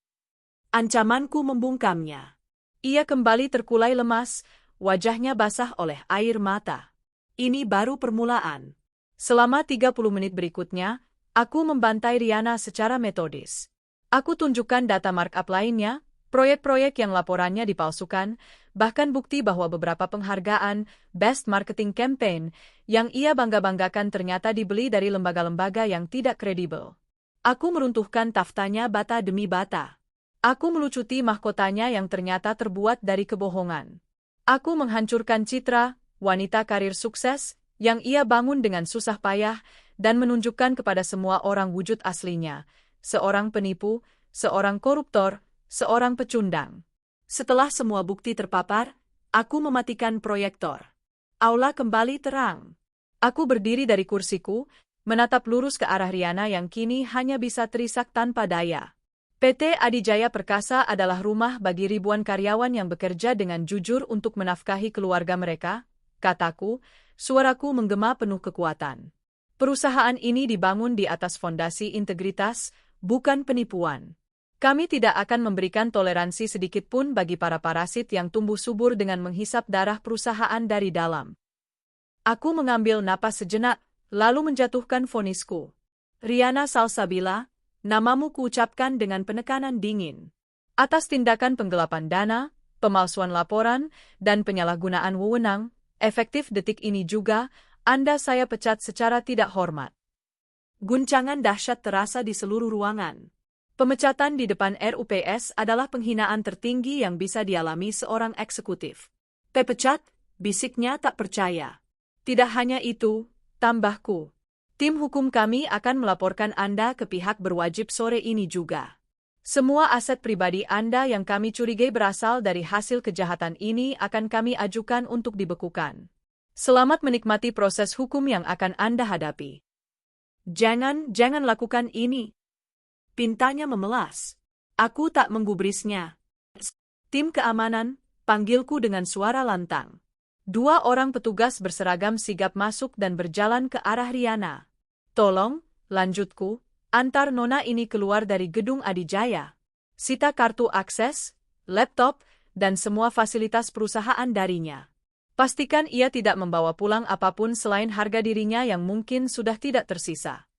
Speaker 1: Ancamanku membungkamnya. Ia kembali terkulai lemas, wajahnya basah oleh air mata. Ini baru permulaan. Selama 30 menit berikutnya, aku membantai Riana secara metodis. Aku tunjukkan data markup lainnya, proyek-proyek yang laporannya dipalsukan, bahkan bukti bahwa beberapa penghargaan Best Marketing Campaign yang ia bangga-banggakan ternyata dibeli dari lembaga-lembaga yang tidak kredibel. Aku meruntuhkan taftanya bata demi bata. Aku melucuti mahkotanya yang ternyata terbuat dari kebohongan. Aku menghancurkan citra wanita karir sukses yang ia bangun dengan susah payah dan menunjukkan kepada semua orang wujud aslinya, seorang penipu, seorang koruptor, seorang pecundang. Setelah semua bukti terpapar, aku mematikan proyektor. Aula kembali terang. Aku berdiri dari kursiku, menatap lurus ke arah Riana yang kini hanya bisa terisak tanpa daya. PT Adijaya Perkasa adalah rumah bagi ribuan karyawan yang bekerja dengan jujur untuk menafkahi keluarga mereka, kataku, suaraku menggema penuh kekuatan. Perusahaan ini dibangun di atas fondasi integritas, bukan penipuan. Kami tidak akan memberikan toleransi sedikit pun bagi para parasit yang tumbuh subur dengan menghisap darah perusahaan dari dalam. Aku mengambil napas sejenak, lalu menjatuhkan vonisku. Riana Salsabila, namamu kuucapkan dengan penekanan dingin. Atas tindakan penggelapan dana, pemalsuan laporan, dan penyalahgunaan wewenang, efektif detik ini juga, Anda saya pecat secara tidak hormat. Guncangan dahsyat terasa di seluruh ruangan. Pemecatan di depan RUPS adalah penghinaan tertinggi yang bisa dialami seorang eksekutif. Pepecat, bisiknya tak percaya. Tidak hanya itu, tambahku. Tim hukum kami akan melaporkan Anda ke pihak berwajib sore ini juga. Semua aset pribadi Anda yang kami curigai berasal dari hasil kejahatan ini akan kami ajukan untuk dibekukan. Selamat menikmati proses hukum yang akan Anda hadapi. Jangan lakukan ini. Pintanya memelas. Aku tak menggubrisnya. Tim keamanan, panggilku dengan suara lantang. 2 orang petugas berseragam sigap masuk dan berjalan ke arah Riana. Tolong, lanjutku, antar nona ini keluar dari gedung Adijaya. Sita kartu akses, laptop, dan semua fasilitas perusahaan darinya. Pastikan ia tidak membawa pulang apapun selain harga dirinya yang mungkin sudah tidak tersisa.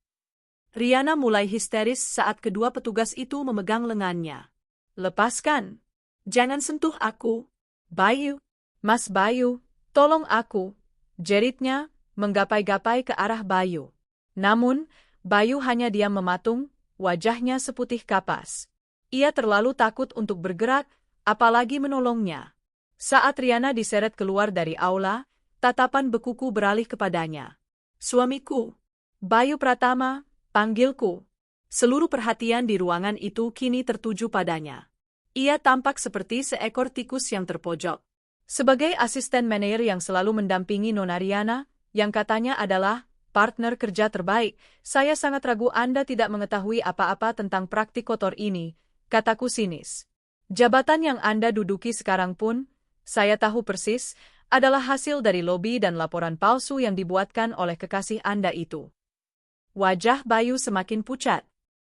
Speaker 1: Riana mulai histeris saat kedua petugas itu memegang lengannya. Lepaskan. Jangan sentuh aku. Bayu. Mas Bayu, tolong aku. Jeritnya, menggapai-gapai ke arah Bayu. Namun, Bayu hanya diam mematung, wajahnya seputih kapas. Ia terlalu takut untuk bergerak, apalagi menolongnya. Saat Riana diseret keluar dari aula, tatapan bekuku beralih kepadanya. Suamiku. Bayu Pratama, panggilku. Seluruh perhatian di ruangan itu kini tertuju padanya. Ia tampak seperti seekor tikus yang terpojok. Sebagai asisten manajer yang selalu mendampingi Nona Riana, yang katanya adalah partner kerja terbaik, saya sangat ragu Anda tidak mengetahui apa-apa tentang praktik kotor ini, kataku sinis. Jabatan yang Anda duduki sekarang pun, saya tahu persis, adalah hasil dari lobi dan laporan palsu yang dibuatkan oleh kekasih Anda itu. Wajah Bayu semakin pucat.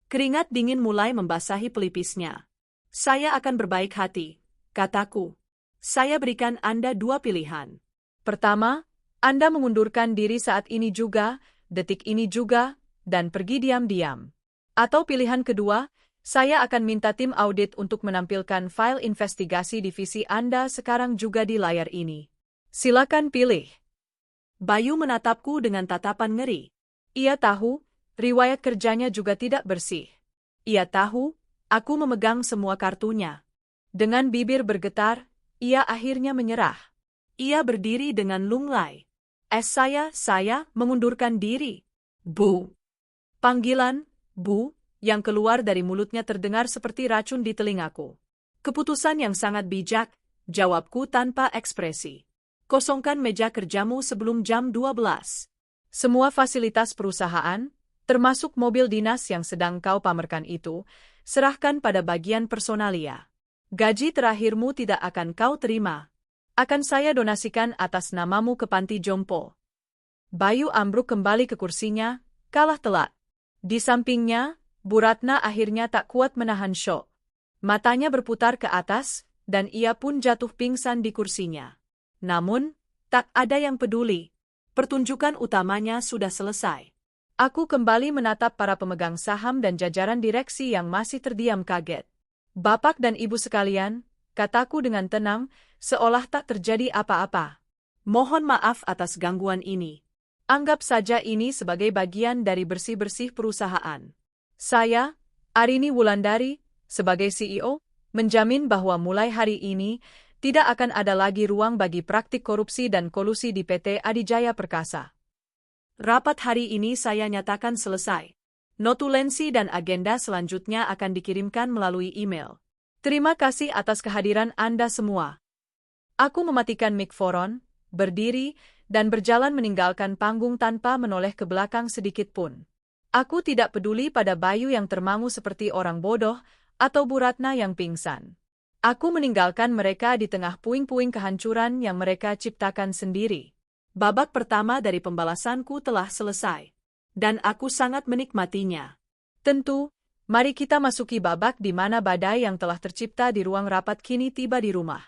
Speaker 1: Keringat dingin mulai membasahi pelipisnya. Saya akan berbaik hati, kataku. Saya berikan Anda 2 pilihan. Pertama, Anda mengundurkan diri saat ini juga, detik ini juga, dan pergi diam-diam. Atau pilihan kedua, saya akan minta tim audit untuk menampilkan file investigasi divisi Anda sekarang juga di layar ini. Silakan pilih. Bayu menatapku dengan tatapan ngeri. Ia tahu, riwayat kerjanya juga tidak bersih. Ia tahu, aku memegang semua kartunya. Dengan bibir bergetar, ia akhirnya menyerah. Ia berdiri dengan lunglai. Saya mengundurkan diri. Bu. Panggilan, Bu, yang keluar dari mulutnya terdengar seperti racun di telingaku. Keputusan yang sangat bijak, jawabku tanpa ekspresi. Kosongkan meja kerjamu sebelum jam 12. Semua fasilitas perusahaan, termasuk mobil dinas yang sedang kau pamerkan itu, serahkan pada bagian personalia. Gaji terakhirmu tidak akan kau terima. Akan saya donasikan atas namamu ke panti jompo. Bayu ambruk kembali ke kursinya, kalah telak. Di sampingnya, Bu Ratna akhirnya tak kuat menahan syok. Matanya berputar ke atas, dan ia pun jatuh pingsan di kursinya. Namun, tak ada yang peduli. Pertunjukan utamanya sudah selesai. Aku kembali menatap para pemegang saham dan jajaran direksi yang masih terdiam kaget. Bapak dan Ibu sekalian, kataku dengan tenang, seolah tak terjadi apa-apa. Mohon maaf atas gangguan ini. Anggap saja ini sebagai bagian dari bersih-bersih perusahaan. Saya, Arini Wulandari, sebagai CEO, menjamin bahwa mulai hari ini, tidak akan ada lagi ruang bagi praktik korupsi dan kolusi di PT Adijaya Perkasa. Rapat hari ini saya nyatakan selesai. Notulensi dan agenda selanjutnya akan dikirimkan melalui email. Terima kasih atas kehadiran Anda semua. Aku mematikan mikroфон, berdiri, dan berjalan meninggalkan panggung tanpa menoleh ke belakang sedikit pun. Aku tidak peduli pada Bayu yang termangu seperti orang bodoh, atau Bu Ratna yang pingsan. Aku meninggalkan mereka di tengah puing-puing kehancuran yang mereka ciptakan sendiri. Babak pertama dari pembalasanku telah selesai. Dan aku sangat menikmatinya. Tentu, mari kita masuki babak di mana badai yang telah tercipta di ruang rapat kini tiba di rumah.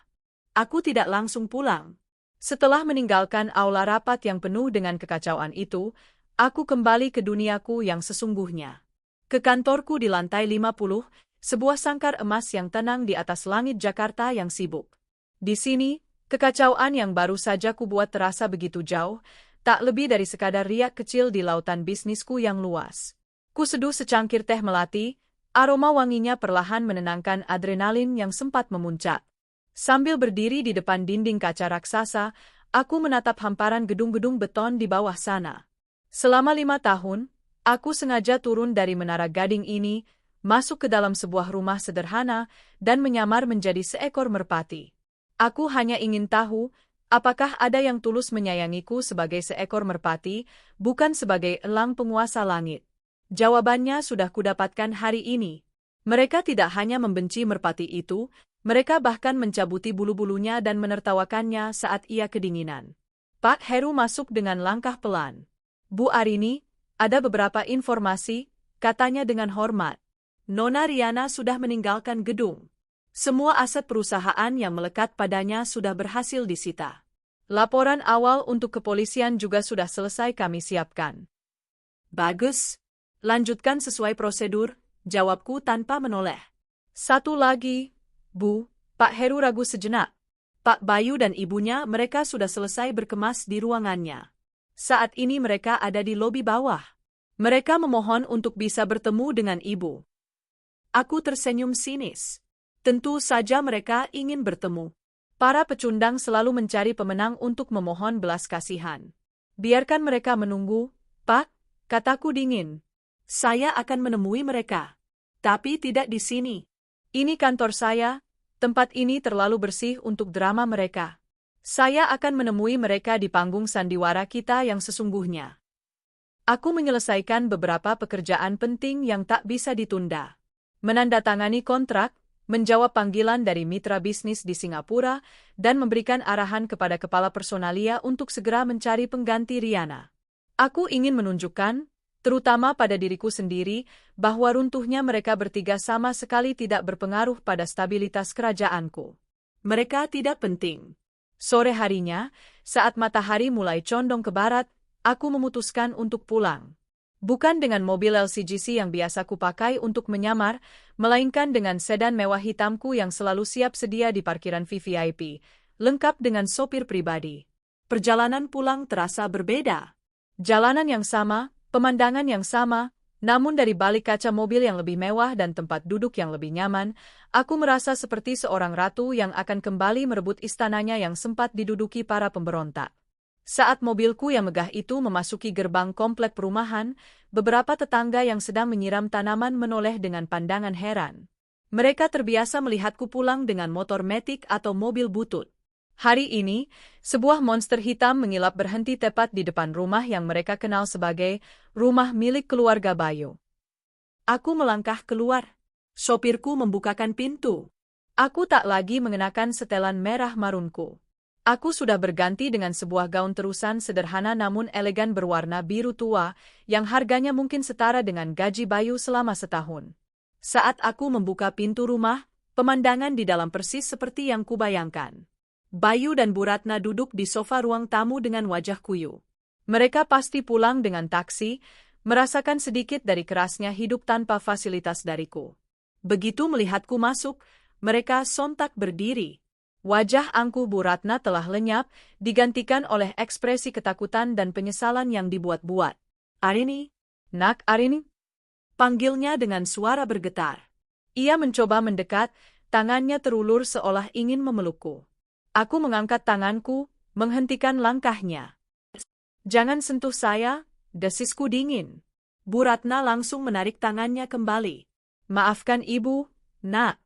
Speaker 1: Aku tidak langsung pulang. Setelah meninggalkan aula rapat yang penuh dengan kekacauan itu, aku kembali ke duniaku yang sesungguhnya. Ke kantorku di lantai 50, sebuah sangkar emas yang tenang di atas langit Jakarta yang sibuk. Di sini, kekacauan yang baru saja kubuat terasa begitu jauh, tak lebih dari sekadar riak kecil di lautan bisnisku yang luas. Kuseduh secangkir teh melati, aroma wanginya perlahan menenangkan adrenalin yang sempat memuncak. Sambil berdiri di depan dinding kaca raksasa, aku menatap hamparan gedung-gedung beton di bawah sana. Selama 5 tahun, aku sengaja turun dari Menara Gading ini, masuk ke dalam sebuah rumah sederhana, dan menyamar menjadi seekor merpati. Aku hanya ingin tahu, apakah ada yang tulus menyayangiku sebagai seekor merpati, bukan sebagai elang penguasa langit? Jawabannya sudah kudapatkan hari ini. Mereka tidak hanya membenci merpati itu, mereka bahkan mencabuti bulu-bulunya dan menertawakannya saat ia kedinginan. Pak Heru masuk dengan langkah pelan. Bu Arini, ada beberapa informasi, katanya dengan hormat. Nona Riana sudah meninggalkan gedung. Semua aset perusahaan yang melekat padanya sudah berhasil disita. Laporan awal untuk kepolisian juga sudah selesai kami siapkan. Bagus. Lanjutkan sesuai prosedur, jawabku tanpa menoleh. Satu lagi, Bu, Pak Heru ragu sejenak. Pak Bayu dan ibunya mereka sudah selesai berkemas di ruangannya. Saat ini mereka ada di lobi bawah. Mereka memohon untuk bisa bertemu dengan ibu. Aku tersenyum sinis. Tentu saja mereka ingin bertemu. Para pecundang selalu mencari pemenang untuk memohon belas kasihan. Biarkan mereka menunggu, Pak, kataku dingin. Saya akan menemui mereka. Tapi tidak di sini. Ini kantor saya, tempat ini terlalu bersih untuk drama mereka. Saya akan menemui mereka di panggung sandiwara kita yang sesungguhnya. Aku menyelesaikan beberapa pekerjaan penting yang tak bisa ditunda. Menandatangani kontrak, menjawab panggilan dari mitra bisnis di Singapura, dan memberikan arahan kepada kepala personalia untuk segera mencari pengganti Riana. Aku ingin menunjukkan, terutama pada diriku sendiri, bahwa runtuhnya mereka bertiga sama sekali tidak berpengaruh pada stabilitas kerajaanku. Mereka tidak penting. Sore harinya, saat matahari mulai condong ke barat, aku memutuskan untuk pulang. Bukan dengan mobil LCGC yang biasa kupakai untuk menyamar, melainkan dengan sedan mewah hitamku yang selalu siap sedia di parkiran VVIP, lengkap dengan sopir pribadi. Perjalanan pulang terasa berbeda. Jalanan yang sama, pemandangan yang sama, namun dari balik kaca mobil yang lebih mewah dan tempat duduk yang lebih nyaman, aku merasa seperti seorang ratu yang akan kembali merebut istananya yang sempat diduduki para pemberontak. Saat mobilku yang megah itu memasuki gerbang komplek perumahan, beberapa tetangga yang sedang menyiram tanaman menoleh dengan pandangan heran. Mereka terbiasa melihatku pulang dengan motor metik atau mobil butut. Hari ini, sebuah monster hitam mengilap berhenti tepat di depan rumah yang mereka kenal sebagai rumah milik keluarga Bayu. Aku melangkah keluar. Sopirku membukakan pintu. Aku tak lagi mengenakan setelan merah marunku. Aku sudah berganti dengan sebuah gaun terusan sederhana namun elegan berwarna biru tua, yang harganya mungkin setara dengan gaji Bayu selama setahun. Saat aku membuka pintu rumah, pemandangan di dalam persis seperti yang kubayangkan. Bayu dan Bu Ratna duduk di sofa ruang tamu dengan wajah kuyu. Mereka pasti pulang dengan taksi, merasakan sedikit dari kerasnya hidup tanpa fasilitas dariku. Begitu melihatku masuk, mereka sontak berdiri. Wajah angkuh Bu Ratna telah lenyap, digantikan oleh ekspresi ketakutan dan penyesalan yang dibuat-buat. Arini, nak Arini? Panggilnya dengan suara bergetar. Ia mencoba mendekat, tangannya terulur seolah ingin memelukku. Aku mengangkat tanganku, menghentikan langkahnya. Jangan sentuh saya, desisku dingin. Bu Ratna langsung menarik tangannya kembali. Maafkan ibu, nak.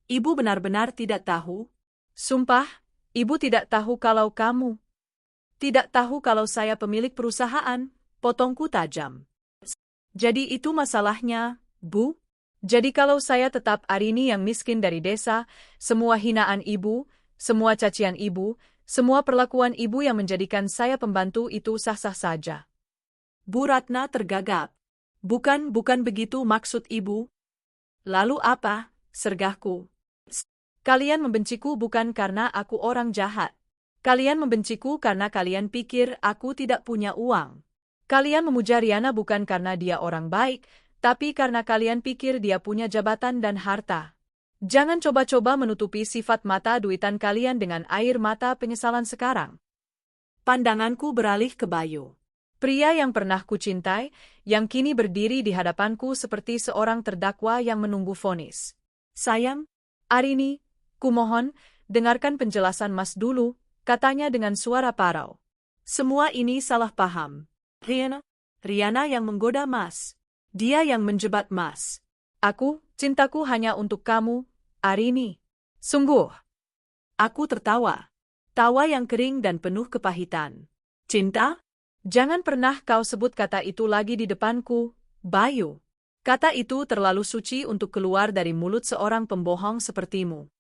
Speaker 1: Ibu benar-benar tidak tahu. Sumpah, ibu tidak tahu kalau kamu. Tidak tahu kalau saya pemilik perusahaan, potongku tajam. Jadi itu masalahnya, Bu? Jadi kalau saya tetap Arini yang miskin dari desa, semua hinaan ibu, semua cacian ibu, semua perlakuan ibu yang menjadikan saya pembantu itu sah-sah saja. Bu Ratna tergagap. Bukan begitu maksud ibu. Lalu apa, sergahku? Kalian membenciku bukan karena aku orang jahat. Kalian membenciku karena kalian pikir aku tidak punya uang. Kalian memuja Riana bukan karena dia orang baik, tapi karena kalian pikir dia punya jabatan dan harta. Jangan coba-coba menutupi sifat mata duitan kalian dengan air mata penyesalan sekarang. Pandanganku beralih ke Bayu. Pria yang pernah kucintai, yang kini berdiri di hadapanku seperti seorang terdakwa yang menunggu vonis. Sayang, Arini, kumohon, dengarkan penjelasan Mas dulu, katanya dengan suara parau. Semua ini salah paham. Riana yang menggoda Mas. Dia yang menjebat Mas. Cintaku hanya untuk kamu, Arini. Sungguh. Aku tertawa. Tawa yang kering dan penuh kepahitan. Cinta? Jangan pernah kau sebut kata itu lagi di depanku, Bayu. Kata itu terlalu suci untuk keluar dari mulut seorang pembohong sepertimu.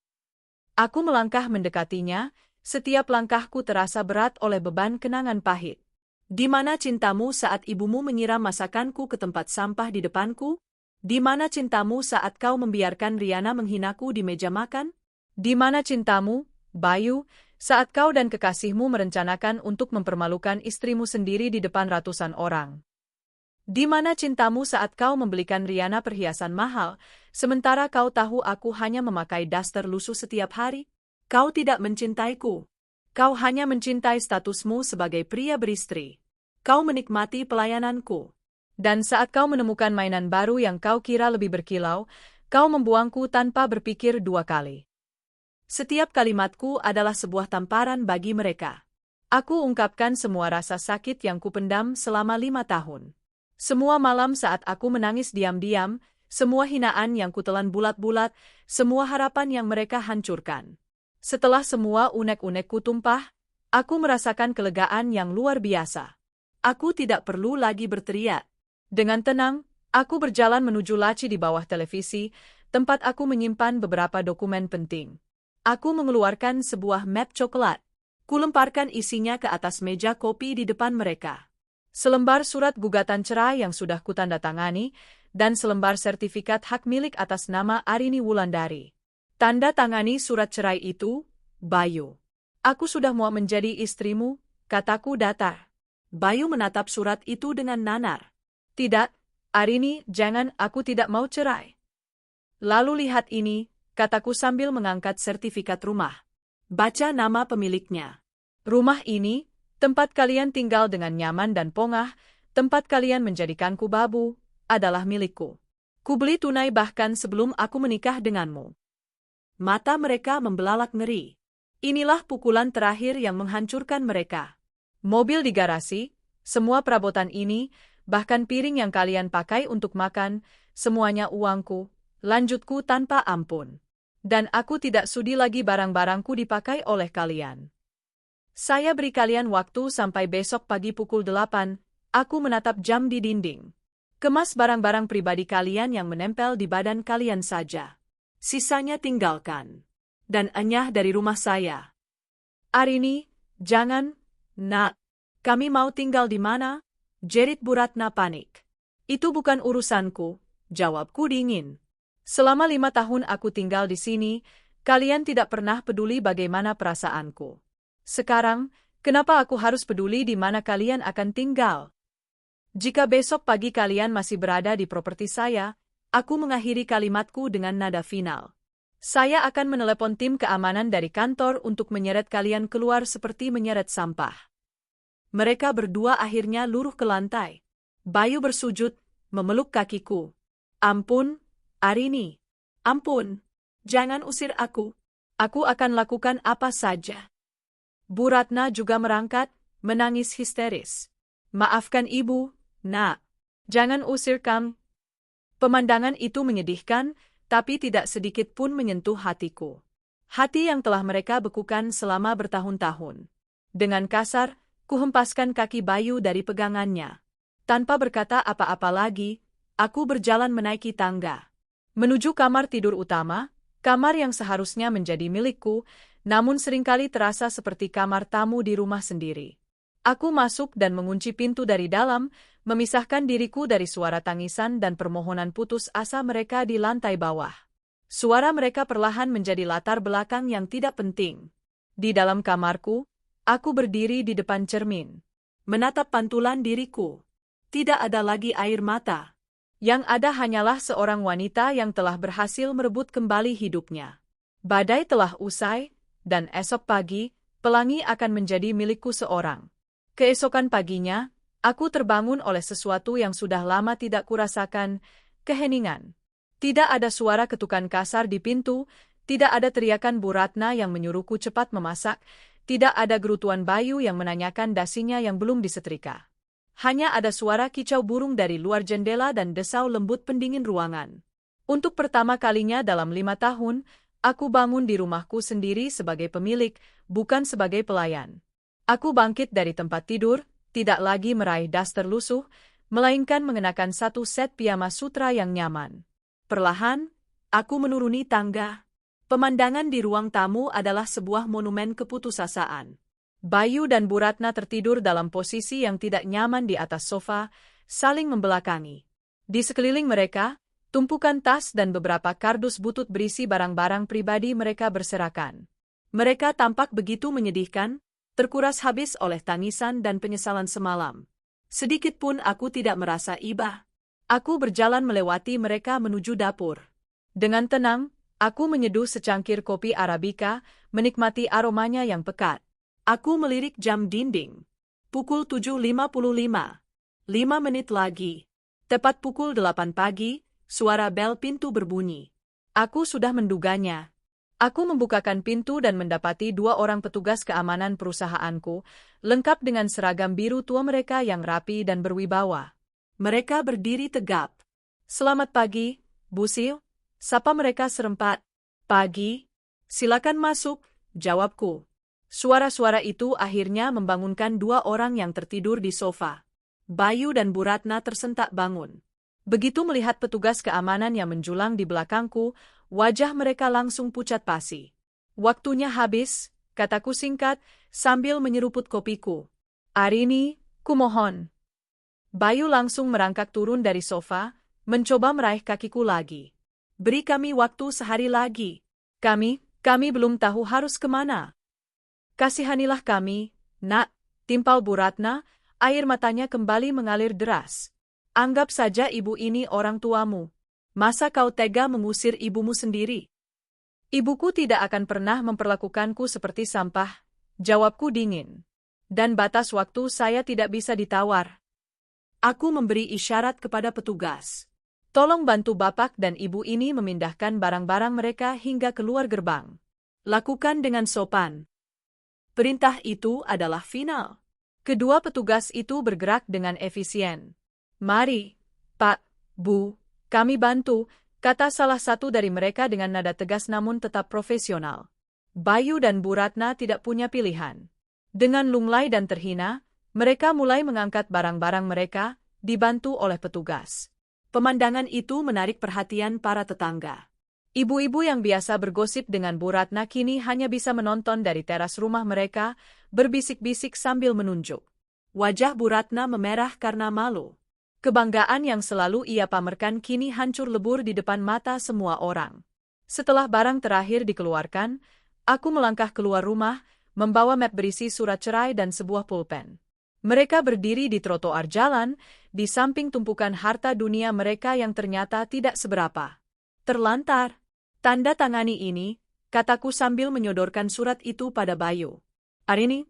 Speaker 1: Aku melangkah mendekatinya, setiap langkahku terasa berat oleh beban kenangan pahit. Di mana cintamu saat ibumu menyiram masakanku ke tempat sampah di depanku? Di mana cintamu saat kau membiarkan Riana menghinaku di meja makan? Di mana cintamu, Bayu, saat kau dan kekasihmu merencanakan untuk mempermalukan istrimu sendiri di depan ratusan orang? Di mana cintamu saat kau membelikan Riana perhiasan mahal, sementara kau tahu aku hanya memakai daster lusuh setiap hari? Kau tidak mencintaiku. Kau hanya mencintai statusmu sebagai pria beristri. Kau menikmati pelayananku. Dan saat kau menemukan mainan baru yang kau kira lebih berkilau, kau membuangku tanpa berpikir dua kali. Setiap kalimatku adalah sebuah tamparan bagi mereka. Aku ungkapkan semua rasa sakit yang kupendam selama 5 tahun. Semua malam saat aku menangis diam-diam, semua hinaan yang kutelan bulat-bulat, semua harapan yang mereka hancurkan. Setelah semua unek-unekku tumpah, aku merasakan kelegaan yang luar biasa. Aku tidak perlu lagi berteriak. Dengan tenang, aku berjalan menuju laci di bawah televisi, tempat aku menyimpan beberapa dokumen penting. Aku mengeluarkan sebuah map coklat. Kulemparkan isinya ke atas meja kopi di depan mereka. Selembar surat gugatan cerai yang sudah kutandatangani, dan selembar sertifikat hak milik atas nama Arini Wulandari. Tanda tangani surat cerai itu, Bayu. Aku sudah mau menjadi istrimu, kataku datar. Bayu menatap surat itu dengan nanar. Tidak, Arini, jangan, aku tidak mau cerai. Lalu lihat ini, kataku sambil mengangkat sertifikat rumah. Baca nama pemiliknya. Rumah ini, tempat kalian tinggal dengan nyaman dan pongah, tempat kalian menjadikanku babu, adalah milikku. Kubeli tunai bahkan sebelum aku menikah denganmu. Mata mereka membelalak ngeri. Inilah pukulan terakhir yang menghancurkan mereka. Mobil di garasi, semua perabotan ini, bahkan piring yang kalian pakai untuk makan, semuanya uangku, lanjutku tanpa ampun. Dan aku tidak sudi lagi barang-barangku dipakai oleh kalian. Saya beri kalian waktu sampai besok pagi pukul 8, aku menatap jam di dinding. Kemas barang-barang pribadi kalian yang menempel di badan kalian saja. Sisanya tinggalkan. Dan enyah dari rumah saya. Arini, jangan, nak. Kami mau tinggal di mana? Jerit Bu Ratna panik. Itu bukan urusanku, jawabku dingin. Selama 5 tahun aku tinggal di sini, kalian tidak pernah peduli bagaimana perasaanku. Sekarang, kenapa aku harus peduli di mana kalian akan tinggal? Jika besok pagi kalian masih berada di properti saya, aku mengakhiri kalimatku dengan nada final. Saya akan menelepon tim keamanan dari kantor untuk menyeret kalian keluar seperti menyeret sampah. Mereka berdua akhirnya luruh ke lantai. Bayu bersujud, memeluk kakiku. Ampun, Arini. Ampun. Jangan usir aku. Aku akan lakukan apa saja. Bu Ratna juga merangkat, menangis histeris. Maafkan ibu, nak. Jangan usir kami. Pemandangan itu menyedihkan, tapi tidak sedikit pun menyentuh hatiku. Hati yang telah mereka bekukan selama bertahun-tahun. Dengan kasar, kuhempaskan kaki Bayu dari pegangannya. Tanpa berkata apa-apa lagi, aku berjalan menaiki tangga. Menuju kamar tidur utama, kamar yang seharusnya menjadi milikku, namun seringkali terasa seperti kamar tamu di rumah sendiri. Aku masuk dan mengunci pintu dari dalam, memisahkan diriku dari suara tangisan dan permohonan putus asa mereka di lantai bawah. Suara mereka perlahan menjadi latar belakang yang tidak penting. Di dalam kamarku, aku berdiri di depan cermin, menatap pantulan diriku. Tidak ada lagi air mata. Yang ada hanyalah seorang wanita yang telah berhasil merebut kembali hidupnya. Badai telah usai, dan esok pagi, pelangi akan menjadi milikku seorang. Keesokan paginya, aku terbangun oleh sesuatu yang sudah lama tidak kurasakan, keheningan. Tidak ada suara ketukan kasar di pintu, tidak ada teriakan Bu Ratna yang menyuruhku cepat memasak, tidak ada gerutuan Bayu yang menanyakan dasinya yang belum disetrika. Hanya ada suara kicau burung dari luar jendela dan desau lembut pendingin ruangan. Untuk pertama kalinya dalam 5 tahun, aku bangun di rumahku sendiri sebagai pemilik, bukan sebagai pelayan. Aku bangkit dari tempat tidur, tidak lagi meraih daster lusuh, melainkan mengenakan satu set piyama sutra yang nyaman. Perlahan, aku menuruni tangga. Pemandangan di ruang tamu adalah sebuah monumen keputusasaan. Bayu dan Bu Ratna tertidur dalam posisi yang tidak nyaman di atas sofa, saling membelakangi. Di sekeliling mereka, tumpukan tas dan beberapa kardus butut berisi barang-barang pribadi mereka berserakan. Mereka tampak begitu menyedihkan, terkuras habis oleh tangisan dan penyesalan semalam. Sedikit pun aku tidak merasa iba. Aku berjalan melewati mereka menuju dapur. Dengan tenang, aku menyeduh secangkir kopi Arabica, menikmati aromanya yang pekat. Aku melirik jam dinding. Pukul 7.55. 5 menit lagi. Tepat pukul 8 pagi, suara bel pintu berbunyi. Aku sudah menduganya. Aku membukakan pintu dan mendapati 2 orang petugas keamanan perusahaanku, lengkap dengan seragam biru tua mereka yang rapi dan berwibawa. Mereka berdiri tegap. "Selamat pagi, Bu Sil," sapa mereka serempat. "Pagi. Silakan masuk," jawabku. Suara-suara itu akhirnya membangunkan 2 orang yang tertidur di sofa. Bayu dan Bu Ratna tersentak bangun. Begitu melihat petugas keamanan yang menjulang di belakangku, wajah mereka langsung pucat pasi. "Waktunya habis," kataku singkat, sambil menyeruput kopiku. "Arini, kumohon." Bayu langsung merangkak turun dari sofa, mencoba meraih kakiku lagi. "Beri kami waktu sehari lagi. Kami belum tahu harus kemana." "Kasihanilah kami, Nak," timpal Bu Ratna, air matanya kembali mengalir deras. "Anggap saja ibu ini orang tuamu. Masa kau tega mengusir ibumu sendiri?" "Ibuku tidak akan pernah memperlakukanku seperti sampah," jawabku dingin. "Dan batas waktu saya tidak bisa ditawar." Aku memberi isyarat kepada petugas. "Tolong bantu bapak dan ibu ini memindahkan barang-barang mereka hingga keluar gerbang. Lakukan dengan sopan." Perintah itu adalah final. Kedua petugas itu bergerak dengan efisien. "Mari, Pak, Bu, kami bantu," kata salah satu dari mereka dengan nada tegas namun tetap profesional. Bayu dan Bu Ratna tidak punya pilihan. Dengan lunglai dan terhina, mereka mulai mengangkat barang-barang mereka, dibantu oleh petugas. Pemandangan itu menarik perhatian para tetangga. Ibu-ibu yang biasa bergosip dengan Bu Ratna kini hanya bisa menonton dari teras rumah mereka, berbisik-bisik sambil menunjuk. Wajah Bu Ratna memerah karena malu. Kebanggaan yang selalu ia pamerkan kini hancur lebur di depan mata semua orang. Setelah barang terakhir dikeluarkan, aku melangkah keluar rumah, membawa map berisi surat cerai dan sebuah pulpen. Mereka berdiri di trotoar jalan, di samping tumpukan harta dunia mereka yang ternyata tidak seberapa. "Terlantar. Tanda tangani ini," kataku sambil menyodorkan surat itu pada Bayu. "Arini?"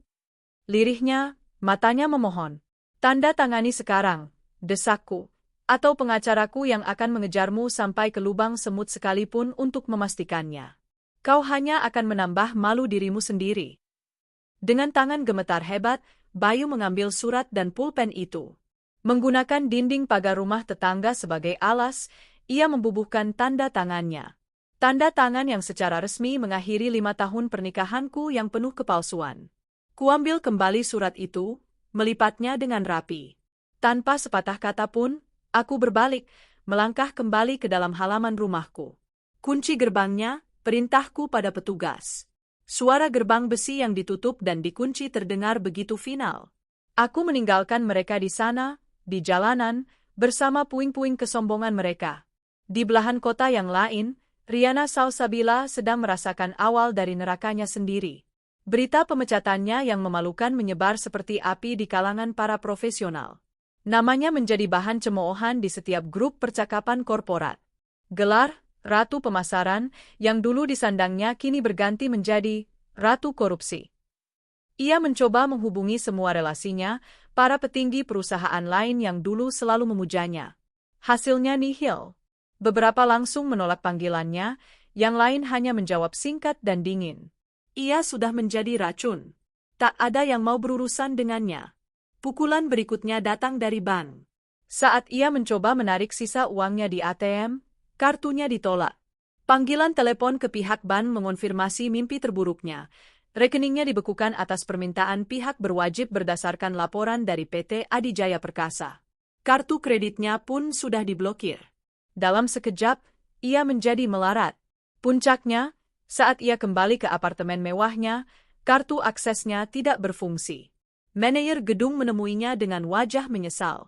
Speaker 1: Lirihnya, matanya memohon. "Tanda tangani sekarang," desakku, "atau pengacaraku yang akan mengejarmu sampai ke lubang semut sekalipun untuk memastikannya. Kau hanya akan menambah malu dirimu sendiri." Dengan tangan gemetar hebat, Bayu mengambil surat dan pulpen itu. Menggunakan dinding pagar rumah tetangga sebagai alas, ia membubuhkan tanda tangannya. Tanda tangan yang secara resmi mengakhiri 5 tahun pernikahanku yang penuh kepalsuan. Kuambil kembali surat itu, melipatnya dengan rapi. Tanpa sepatah kata pun, aku berbalik, melangkah kembali ke dalam halaman rumahku. Kunci gerbangnya, perintahku pada petugas. Suara gerbang besi yang ditutup dan dikunci terdengar begitu final. Aku meninggalkan mereka di sana, di jalanan, bersama puing-puing kesombongan mereka. Di belahan kota yang lain, Riana Salsabila sedang merasakan awal dari nerakanya sendiri. Berita pemecatannya yang memalukan menyebar seperti api di kalangan para profesional. Namanya menjadi bahan cemoohan di setiap grup percakapan korporat. Gelar Ratu Pemasaran yang dulu disandangnya kini berganti menjadi Ratu Korupsi. Ia mencoba menghubungi semua relasinya, para petinggi perusahaan lain yang dulu selalu memujanya. Hasilnya nihil. Beberapa langsung menolak panggilannya, yang lain hanya menjawab singkat dan dingin. Ia sudah menjadi racun. Tak ada yang mau berurusan dengannya. Pukulan berikutnya datang dari bank. Saat ia mencoba menarik sisa uangnya di ATM, kartunya ditolak. Panggilan telepon ke pihak bank mengonfirmasi mimpi terburuknya. Rekeningnya dibekukan atas permintaan pihak berwajib berdasarkan laporan dari PT Adijaya Perkasa.
Speaker 2: Kartu kreditnya pun sudah diblokir.
Speaker 1: Dalam sekejap, ia menjadi melarat. Puncaknya, saat ia kembali ke apartemen mewahnya, kartu aksesnya tidak berfungsi. Manajer gedung menemuinya dengan wajah menyesal.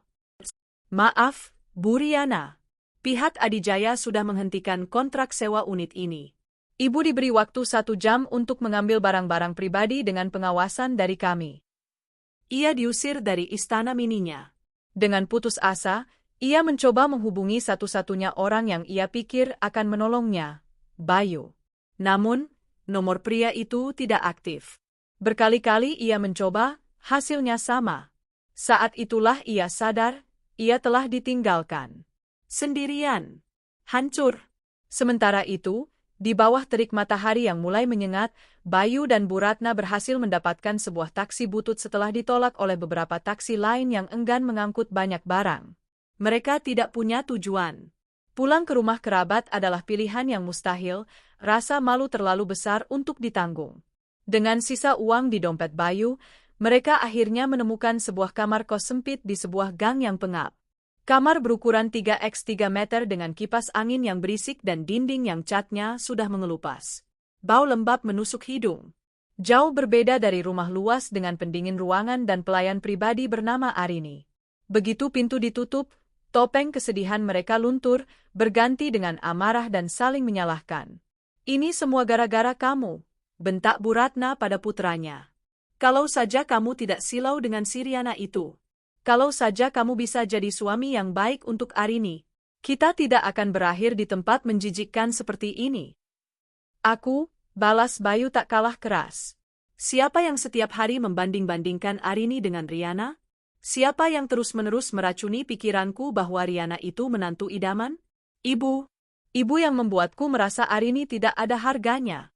Speaker 1: Maaf, Bu Riana. Pihak Adijaya sudah menghentikan kontrak sewa unit ini. Ibu diberi waktu 1 jam untuk mengambil barang-barang pribadi dengan pengawasan dari kami.
Speaker 2: Ia diusir dari istana mininya.
Speaker 1: Dengan putus asa, ia mencoba menghubungi satu-satunya orang yang ia pikir akan menolongnya, Bayu. Namun, nomor pria itu tidak aktif. Berkali-kali ia mencoba, hasilnya sama. Saat itulah ia sadar, ia telah ditinggalkan.
Speaker 2: Sendirian. Hancur.
Speaker 1: Sementara itu, di bawah terik matahari yang mulai menyengat, Bayu dan Bu Ratna berhasil mendapatkan sebuah taksi butut setelah ditolak oleh beberapa taksi lain yang enggan mengangkut banyak barang. Mereka tidak punya tujuan. Pulang ke rumah kerabat adalah pilihan yang mustahil, rasa malu terlalu besar untuk ditanggung. Dengan sisa uang di dompet Bayu, mereka akhirnya menemukan sebuah kamar kos sempit di sebuah gang yang pengap. Kamar berukuran 3x3 meter dengan kipas angin yang berisik dan dinding yang catnya sudah mengelupas. Bau lembab menusuk hidung. Jauh berbeda dari rumah luas dengan pendingin ruangan dan pelayan pribadi bernama Arini. Begitu pintu ditutup, topeng kesedihan mereka luntur, berganti dengan amarah dan saling menyalahkan. Ini semua gara-gara kamu, bentak Bu Ratna pada putranya. Kalau saja kamu tidak silau dengan si Riana itu. Kalau saja kamu bisa jadi suami yang baik untuk Arini, kita tidak akan berakhir di tempat menjijikkan seperti ini. Aku, balas Bayu tak kalah keras. Siapa yang setiap hari membanding-bandingkan Arini dengan Riana? Siapa yang terus-menerus meracuni pikiranku bahwa Riana itu menantu idaman? Ibu. Ibu yang membuatku merasa Arini tidak ada harganya.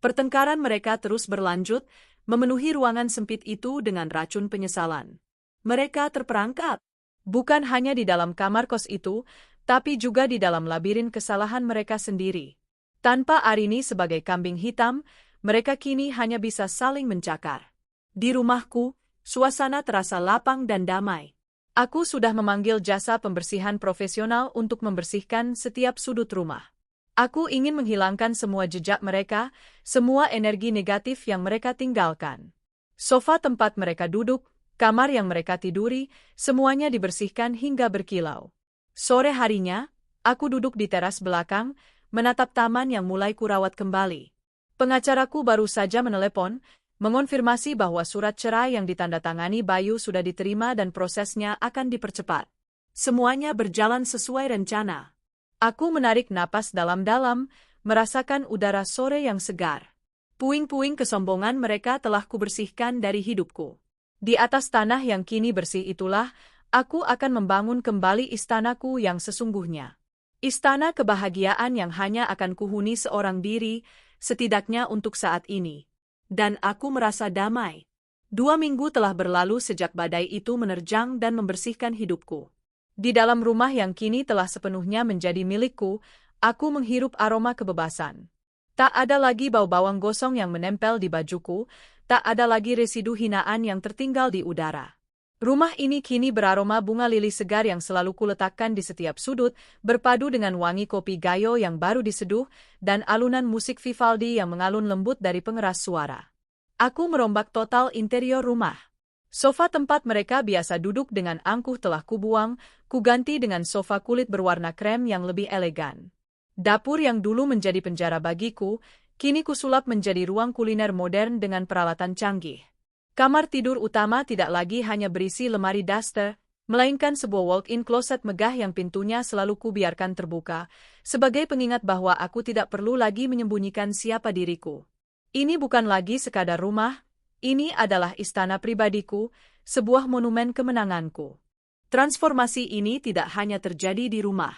Speaker 1: Pertengkaran mereka terus berlanjut, memenuhi ruangan sempit itu dengan racun penyesalan. Mereka terperangkap, bukan hanya di dalam kamar kos itu, tapi juga di dalam labirin kesalahan mereka sendiri. Tanpa Arini sebagai kambing hitam, mereka kini hanya bisa saling mencakar. Di rumahku, suasana terasa lapang dan damai. Aku sudah memanggil jasa pembersihan profesional untuk membersihkan setiap sudut rumah. Aku ingin menghilangkan semua jejak mereka, semua energi negatif yang mereka tinggalkan. Sofa tempat mereka duduk, kamar yang mereka tiduri, semuanya dibersihkan hingga berkilau. Sore harinya, aku duduk di teras belakang, menatap taman yang mulai kurawat kembali. Pengacaraku baru saja menelepon, mengonfirmasi bahwa surat cerai yang ditandatangani Bayu sudah diterima dan prosesnya akan dipercepat. Semuanya berjalan sesuai rencana. Aku menarik napas dalam-dalam, merasakan udara sore yang segar. Puing-puing kesombongan mereka telah kubersihkan dari hidupku. Di atas tanah yang kini bersih itulah, aku akan membangun kembali istanaku yang sesungguhnya. Istana kebahagiaan yang hanya akan kuhuni seorang diri, setidaknya untuk saat ini. Dan aku merasa damai. 2 minggu telah berlalu sejak badai itu menerjang dan membersihkan hidupku. Di dalam rumah yang kini telah sepenuhnya menjadi milikku, aku menghirup aroma kebebasan. Tak ada lagi bau bawang gosong yang menempel di bajuku, tak ada lagi residu hinaan yang tertinggal di udara. Rumah ini kini beraroma bunga lili segar yang selalu kuletakkan di setiap sudut, berpadu dengan wangi kopi gayo yang baru diseduh, dan alunan musik Vivaldi yang mengalun lembut dari pengeras suara. Aku merombak total interior rumah. Sofa tempat mereka biasa duduk dengan angkuh telah kubuang, kuganti dengan sofa kulit berwarna krem yang lebih elegan. Dapur yang dulu menjadi penjara bagiku, kini kusulap menjadi ruang kuliner modern dengan peralatan canggih. Kamar tidur utama tidak lagi hanya berisi lemari daster, melainkan sebuah walk-in closet megah yang pintunya selalu kubiarkan terbuka, sebagai pengingat bahwa aku tidak perlu lagi menyembunyikan siapa diriku. Ini bukan lagi sekadar rumah, ini adalah istana pribadiku, sebuah monumen kemenanganku. Transformasi ini tidak hanya terjadi di rumah.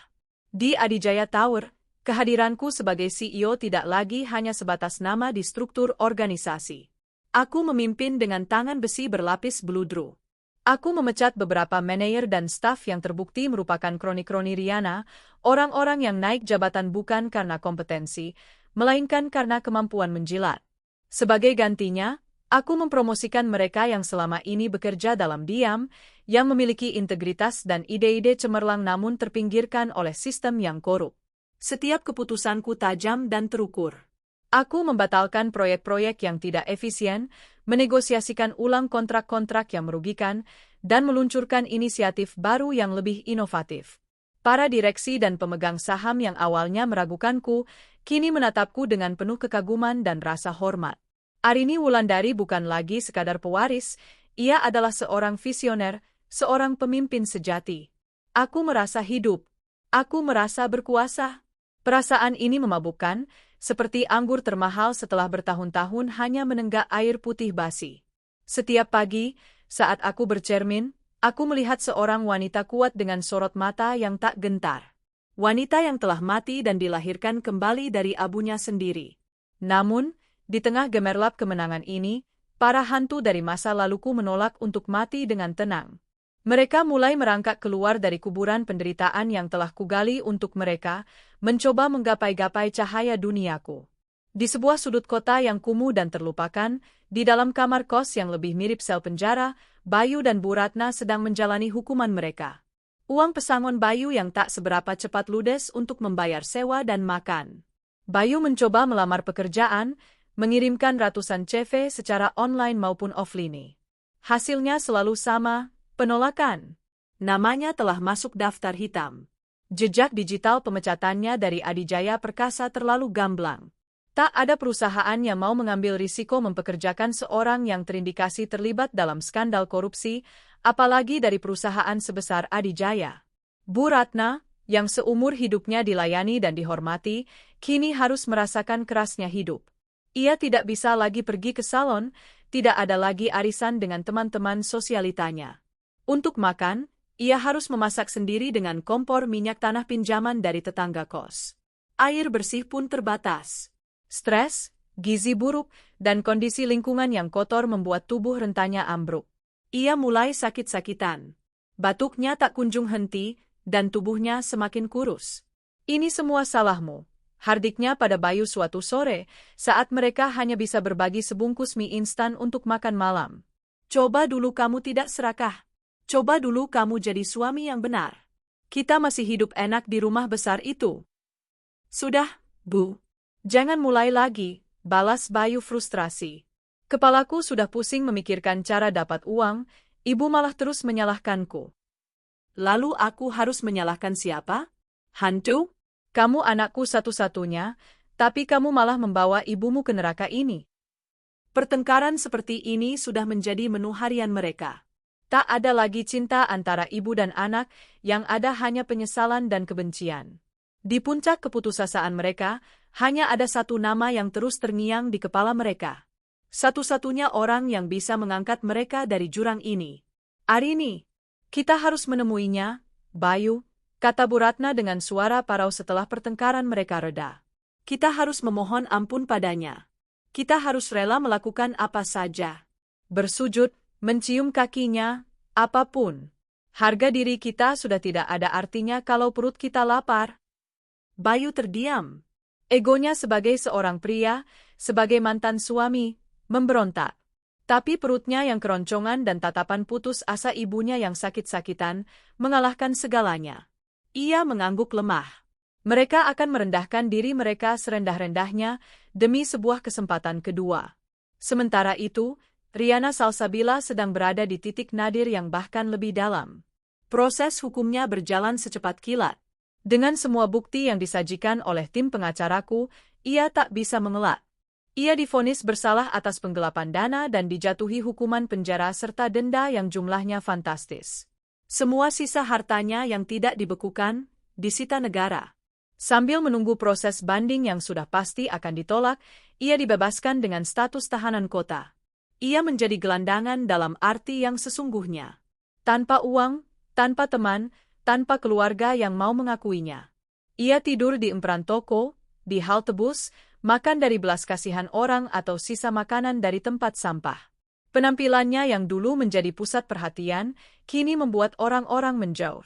Speaker 1: Di Adijaya Tower, kehadiranku sebagai CEO tidak lagi hanya sebatas nama di struktur organisasi. Aku memimpin dengan tangan besi berlapis beludru. Aku memecat beberapa manajer dan staf yang terbukti merupakan kroni-kroni Riana, orang-orang yang naik jabatan bukan karena kompetensi, melainkan karena kemampuan menjilat. Sebagai gantinya, Aku mempromosikan mereka yang selama ini bekerja dalam diam, yang memiliki integritas dan ide-ide cemerlang namun terpinggirkan oleh sistem yang korup.
Speaker 2: Setiap keputusanku tajam dan terukur.
Speaker 1: Aku membatalkan proyek-proyek yang tidak efisien, menegosiasikan ulang kontrak-kontrak yang merugikan, dan meluncurkan inisiatif baru yang lebih inovatif. Para direksi dan pemegang saham yang awalnya meragukanku, kini menatapku dengan penuh kekaguman dan rasa hormat. Arini Wulandari bukan lagi sekadar pewaris, ia adalah seorang visioner, seorang pemimpin sejati. Aku merasa hidup. Aku merasa berkuasa. Perasaan ini memabukkan, seperti anggur termahal setelah bertahun-tahun hanya menenggak air putih basi. Setiap pagi, saat aku bercermin, aku melihat seorang wanita kuat dengan sorot mata yang tak gentar. Wanita yang telah mati dan dilahirkan kembali dari abunya sendiri. Namun, di tengah gemerlap kemenangan ini, para hantu dari masa laluku menolak untuk mati dengan tenang. Mereka mulai merangkak keluar dari kuburan penderitaan yang telah kugali untuk mereka, mencoba menggapai-gapai cahaya duniaku. Di sebuah sudut kota yang kumuh dan terlupakan, di dalam kamar kos yang lebih mirip sel penjara, Bayu dan Bu Ratna sedang menjalani hukuman mereka. Uang pesangon Bayu yang tak seberapa cepat ludes untuk membayar sewa dan makan. Bayu mencoba melamar pekerjaan, mengirimkan ratusan CV secara online maupun offline. Hasilnya selalu sama, penolakan. Namanya telah masuk daftar hitam. Jejak digital pemecatannya dari Adijaya Perkasa terlalu gamblang. Tak ada perusahaan yang mau mengambil risiko mempekerjakan seorang yang terindikasi terlibat dalam skandal korupsi, apalagi dari perusahaan sebesar Adijaya. Bu Ratna, yang seumur hidupnya dilayani dan dihormati, kini harus merasakan kerasnya hidup. Ia tidak bisa lagi pergi ke salon, tidak ada lagi arisan dengan teman-teman sosialitanya. Untuk makan, ia harus memasak sendiri dengan kompor minyak tanah pinjaman dari tetangga kos. Air bersih pun terbatas. Stres, gizi buruk, dan kondisi lingkungan yang kotor membuat tubuh rentannya ambruk. Ia mulai sakit-sakitan. Batuknya tak kunjung henti, dan tubuhnya semakin kurus. Ini semua salahmu, hardiknya pada Bayu suatu sore, saat mereka hanya bisa berbagi sebungkus mie instan untuk makan malam. Coba dulu kamu tidak serakah. Coba dulu kamu jadi suami yang benar. Kita masih hidup enak di rumah besar itu. Sudah, Bu. Jangan mulai lagi, balas Bayu frustrasi. Kepalaku sudah pusing memikirkan cara dapat uang, ibu malah terus menyalahkanku. Lalu aku harus menyalahkan siapa? Hantu? Kamu anakku satu-satunya, tapi kamu malah membawa ibumu ke neraka ini. Pertengkaran seperti ini sudah menjadi menu harian mereka. Tak ada lagi cinta antara ibu dan anak, yang ada hanya penyesalan dan kebencian. Di puncak keputusasaan mereka, hanya ada satu nama yang terus terngiang di kepala mereka. Satu-satunya orang yang bisa mengangkat mereka dari jurang ini. Arini, kita harus menemuinya, Bayu, kata Bu Ratna dengan suara parau setelah pertengkaran mereka reda. Kita harus memohon ampun padanya. Kita harus rela melakukan apa saja. Bersujud, mencium kakinya, apapun. Harga diri kita sudah tidak ada artinya kalau perut kita lapar. Bayu terdiam. Egonya sebagai seorang pria, sebagai mantan suami, memberontak. Tapi perutnya yang keroncongan dan tatapan putus asa ibunya yang sakit-sakitan, mengalahkan segalanya. Ia mengangguk lemah. Mereka akan merendahkan diri mereka serendah-rendahnya, demi sebuah kesempatan kedua. Sementara itu, Riana Salsabila sedang berada di titik nadir yang bahkan lebih dalam. Proses hukumnya berjalan secepat kilat. Dengan semua bukti yang disajikan oleh tim pengacaraku, ia tak bisa mengelak. Ia divonis bersalah atas penggelapan dana dan dijatuhi hukuman penjara serta denda yang jumlahnya fantastis. Semua sisa hartanya yang tidak dibekukan, disita negara. Sambil menunggu proses banding yang sudah pasti akan ditolak, ia dibebaskan dengan status tahanan kota. Ia menjadi gelandangan dalam arti yang sesungguhnya. Tanpa uang, tanpa teman, tanpa keluarga yang mau mengakuinya. Ia tidur di emperan toko, di halte bus, makan dari belas kasihan orang atau sisa makanan dari tempat sampah. Penampilannya yang dulu menjadi pusat perhatian, kini membuat orang-orang menjauh.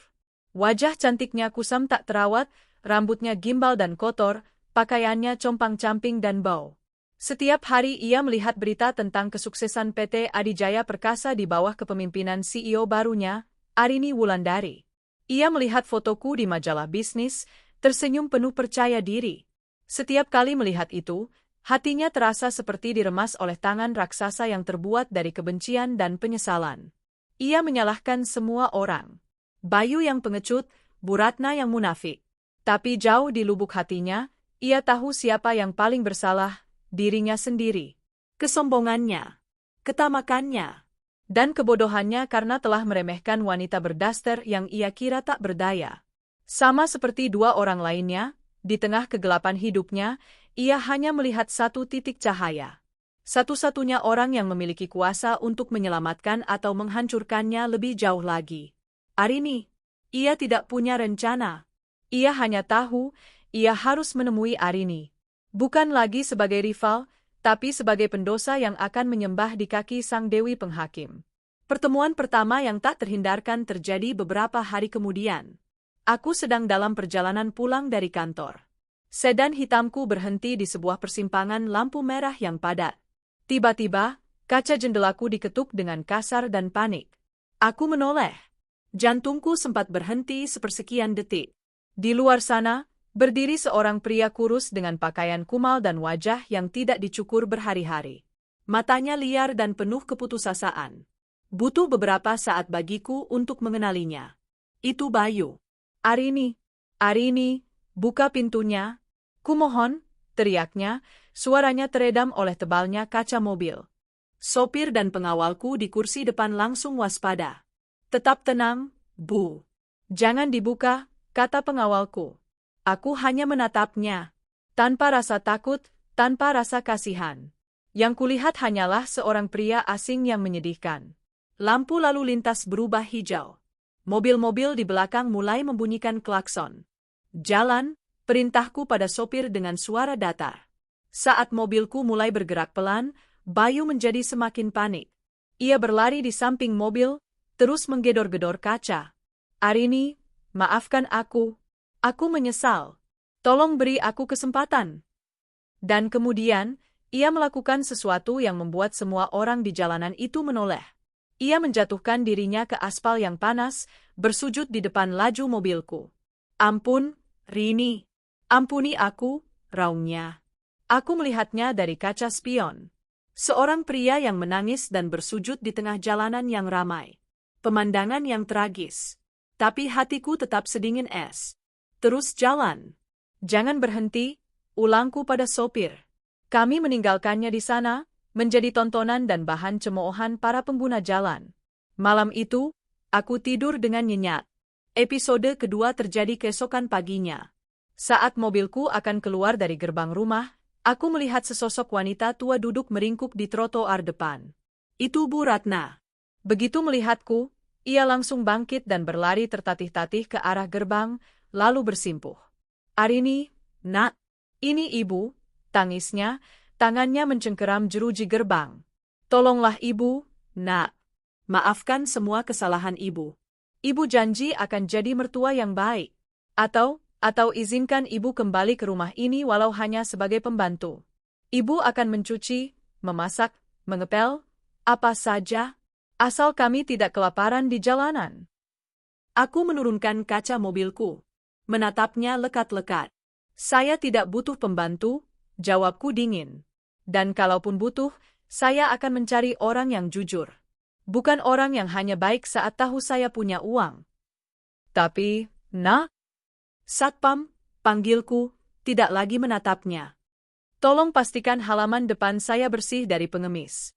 Speaker 1: Wajah cantiknya kusam tak terawat, rambutnya gimbal dan kotor, pakaiannya compang-camping dan bau. Setiap hari ia melihat berita tentang kesuksesan PT Adijaya Perkasa di bawah kepemimpinan CEO barunya, Arini Wulandari. Ia melihat fotoku di majalah bisnis, tersenyum penuh percaya diri. Setiap kali melihat itu, hatinya terasa seperti diremas oleh tangan raksasa yang terbuat dari kebencian dan penyesalan. Ia menyalahkan semua orang. Bayu yang pengecut, Bu Ratna yang munafik. Tapi jauh di lubuk hatinya, ia tahu siapa yang paling bersalah, dirinya sendiri. Kesombongannya, ketamakannya, dan kebodohannya karena telah meremehkan wanita berdaster yang ia kira tak berdaya. Sama seperti dua orang lainnya, di tengah kegelapan hidupnya, ia hanya melihat satu titik cahaya. Satu-satunya orang yang memiliki kuasa untuk menyelamatkan atau menghancurkannya lebih jauh lagi. Arini, ia tidak punya rencana. Ia hanya tahu, ia harus menemui Arini. Bukan lagi sebagai rival, tapi sebagai pendosa yang akan menyembah di kaki sang Dewi Penghakim. Pertemuan pertama yang tak terhindarkan terjadi beberapa hari kemudian. Aku sedang dalam perjalanan pulang dari kantor. Sedan hitamku berhenti di sebuah persimpangan lampu merah yang padat. Tiba-tiba, kaca jendelaku diketuk dengan kasar dan panik. Aku menoleh. Jantungku sempat berhenti sepersekian detik. Di luar sana, berdiri seorang pria kurus dengan pakaian kumal dan wajah yang tidak dicukur berhari-hari. Matanya liar dan penuh keputusasaan. Butuh beberapa saat bagiku untuk mengenalinya. Itu Bayu. Arini, Arini, buka pintunya. Kumohon, teriaknya, suaranya teredam oleh tebalnya kaca mobil. Sopir dan pengawalku di kursi depan langsung waspada. Tetap tenang, Bu. Jangan dibuka, kata pengawalku. Aku hanya menatapnya. Tanpa rasa takut, tanpa rasa kasihan. Yang kulihat hanyalah seorang pria asing yang menyedihkan. Lampu lalu lintas berubah hijau. Mobil-mobil di belakang mulai membunyikan klakson. Jalan, perintahku pada sopir dengan suara datar. Saat mobilku mulai bergerak pelan, Bayu menjadi semakin panik. Ia berlari di samping mobil, terus menggedor-gedor kaca. Arini, maafkan aku. Aku menyesal. Tolong beri aku kesempatan. Dan kemudian, ia melakukan sesuatu yang membuat semua orang di jalanan itu menoleh. Ia menjatuhkan dirinya ke aspal yang panas, bersujud di depan laju mobilku. Ampun, Rini. Ampuni aku, raungnya. Aku melihatnya dari kaca spion. Seorang pria yang menangis dan bersujud di tengah jalanan yang ramai. Pemandangan yang tragis. Tapi hatiku tetap sedingin es. Terus jalan. Jangan berhenti, ulangku pada sopir. Kami meninggalkannya di sana, menjadi tontonan dan bahan cemoohan para pengguna jalan. Malam itu, aku tidur dengan nyenyak. Episode kedua terjadi keesokan paginya. Saat mobilku akan keluar dari gerbang rumah, aku melihat sesosok wanita tua duduk meringkuk di trotoar depan. Itu Bu Ratna. Begitu melihatku, ia langsung bangkit dan berlari tertatih-tatih ke arah gerbang, lalu bersimpuh. Arini, nak, ini ibu, tangisnya, tangannya mencengkeram jeruji gerbang. Tolonglah ibu, nak. Maafkan semua kesalahan ibu. Ibu janji akan jadi mertua yang baik. Atau izinkan ibu kembali ke rumah ini walau hanya sebagai pembantu. Ibu akan mencuci, memasak, mengepel, apa saja, asal kami tidak kelaparan di jalanan. Aku menurunkan kaca mobilku. Menatapnya lekat-lekat. Saya tidak butuh pembantu, jawabku dingin. Dan kalaupun butuh, saya akan mencari orang yang jujur. Bukan orang yang hanya baik saat tahu saya punya uang. Tapi, nak? Satpam, panggilku, tidak lagi menatapnya. Tolong pastikan halaman depan saya bersih dari pengemis.